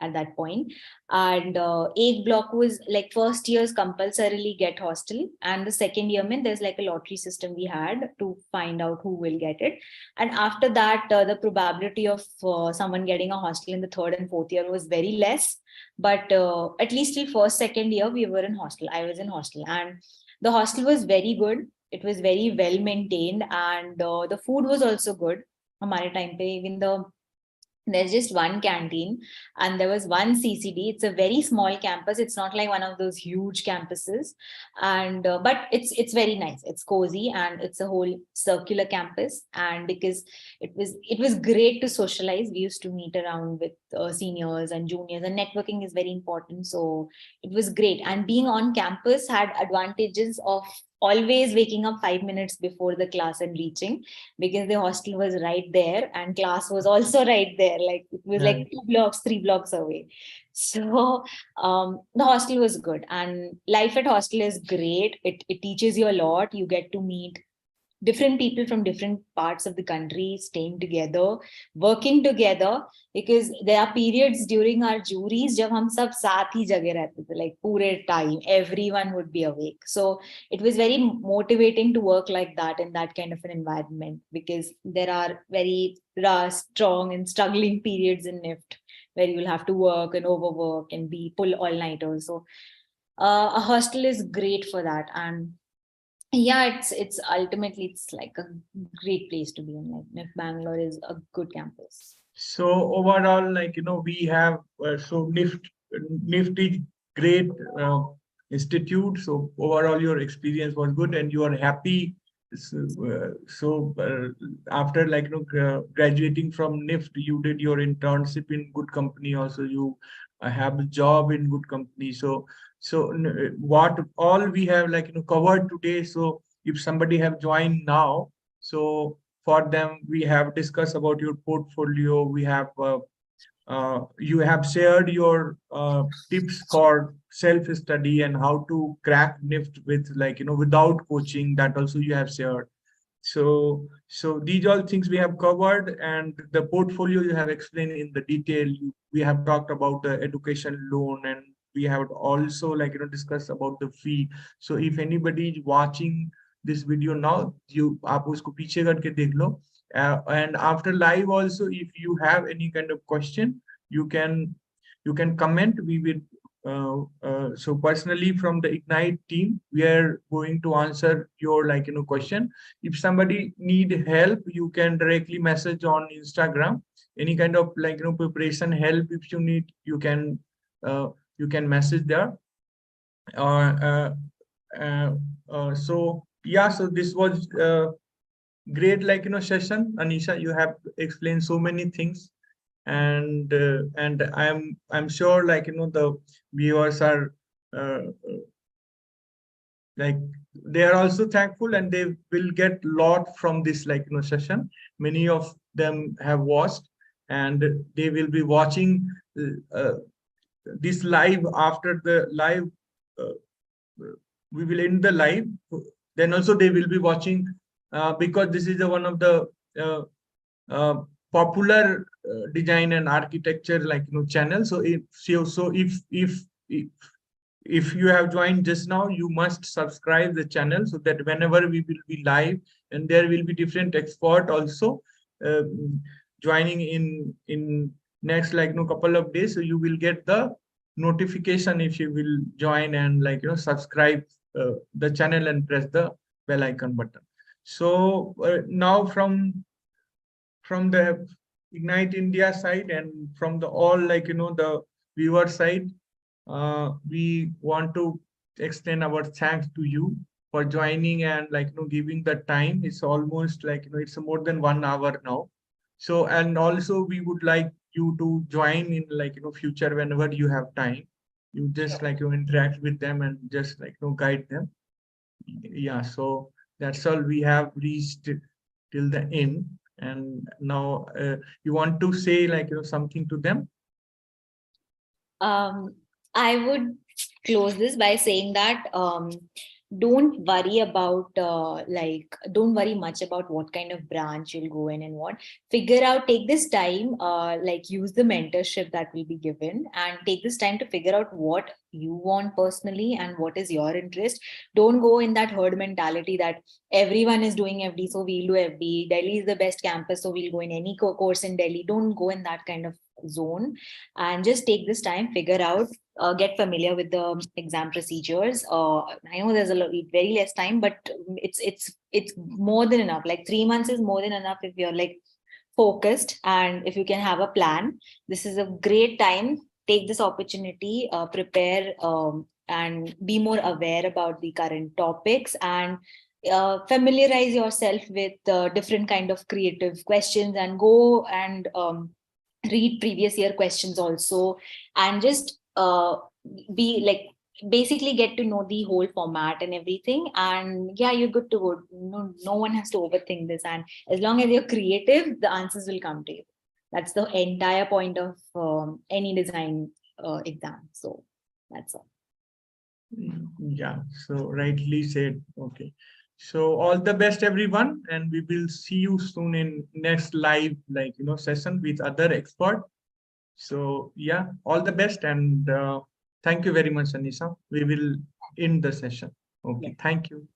S2: at that point. And एक block was like first years compulsorily get hostel, and the second year mean there's like a lottery system we had to find out who will get it. And after that, the probability of someone getting a hostel in the third and fourth year was very less. But at least till first, second year, we were in hostel. I was in hostel, and the hostel was very good. It was very well maintained, and the food was also good. हमारे time पे even there's just one canteen, and there was one CCD. It's a very small campus. It's not like one of those huge campuses, and but it's very nice. It's cozy, and it's a whole circular campus. And because it was great to socialize. We used to meet around with seniors and juniors, and networking is very important. So it was great. And being on campus had advantages of always waking up 5 minutes before the class and reaching, because the hostel was right there and class was also right there. Like, it was like 2 blocks, 3 blocks away. So the hostel was good, and life at hostel is great. It teaches you a lot. You get to meet different people from different parts of the country, staying together, working together, because there are periods during our juries जब हम सब साथ ही जगह रहते थे, like पूरे time everyone would be awake. So it was very motivating to work like that in that kind of an environment, because there are very strong and struggling periods in NIFT where you will have to work and overwork and be pull all-nighters. So a hostel is great for that. And yeah, it's ultimately it's like a great place to be in. Like, NIFT Bangalore is a good campus.
S1: So overall, like, we have, so NIFT is great institute. So overall, your experience was good and you are happy. So after, like, graduating from NIFT, you did your internship in good company. Also, you have a job in good company. So what all we have, like, covered today. So if somebody have joined now, so for them, we have discussed about your portfolio. We have you have shared your tips for self-study and how to crack NIFT with, like, without coaching. That also you have shared. So these all things we have covered, and the portfolio you have explained in the detail. We have talked about the education loan, and we have also, like, discussed about the fee. So if anybody is watching this video now, you आप उसको पीछे करके देख लो. And after live also, if you have any kind of question, you can comment. We will so personally from the Ignite team, we are going to answer your, like, question. If somebody need help, you can directly message on Instagram. Any kind of, like, preparation help, if you need, you can message there. So yeah, so this was great, like, session. Anisha, you have explained so many things, and I'm sure, like, the viewers are like, they are also thankful, and they will get lot from this, like, session. Many of them have watched, and they will be watching this live. After the live, we will end the live, then also they will be watching, because this is one of the popular design and architecture, like, channel. So if you have joined just now, you must subscribe the channel, so that whenever we will be live, and there will be different expert also joining in next, like, couple of days. So you will get the notification if you will join and, like, subscribe the channel and press the bell icon button. So now from the Ignite India side, and from the all, like, the viewer side, we want to extend our thanks to you for joining and, like, giving the time. It's almost, like, it's more than 1 hour now. So, and also we would like you to join in, like, future, whenever you have time. You just, like, interact with them and just, like, guide them. Yeah, so that's all. We have reached till the end, and now you want to say, like, something to them?
S2: I would close this by saying that don't worry about don't worry much about what kind of branch you'll go in and what. Figure out, take this time, use the mentorship that will be given, and take this time to figure out what you want personally and what is your interest. Don't go in that herd mentality that everyone is doing FD, so we'll do FD. Delhi is the best campus, so we'll go in any course in Delhi. Don't go in that kind of zone, and just take this time, figure out, get familiar with the exam procedures. I know there's very less time, but it's more than enough. Like 3 months is more than enough if you're like focused and if you can have a plan. This is a great time. Take this opportunity, prepare, and be more aware about the current topics, and familiarize yourself with different kind of creative questions, and go and read previous year questions also, and just be like basically get to know the whole format and everything, and yeah, you're good to go. No one has to overthink this, and as long as you're creative, the answers will come to you. That's the entire point of any design exam. So that's all.
S1: Yeah, so rightly said. Okay, so all the best everyone, and we will see you soon in next live session with other expert. So yeah, all the best, and thank you very much, Anisha. We will end the session. Okay,
S2: Yeah.
S1: thank you.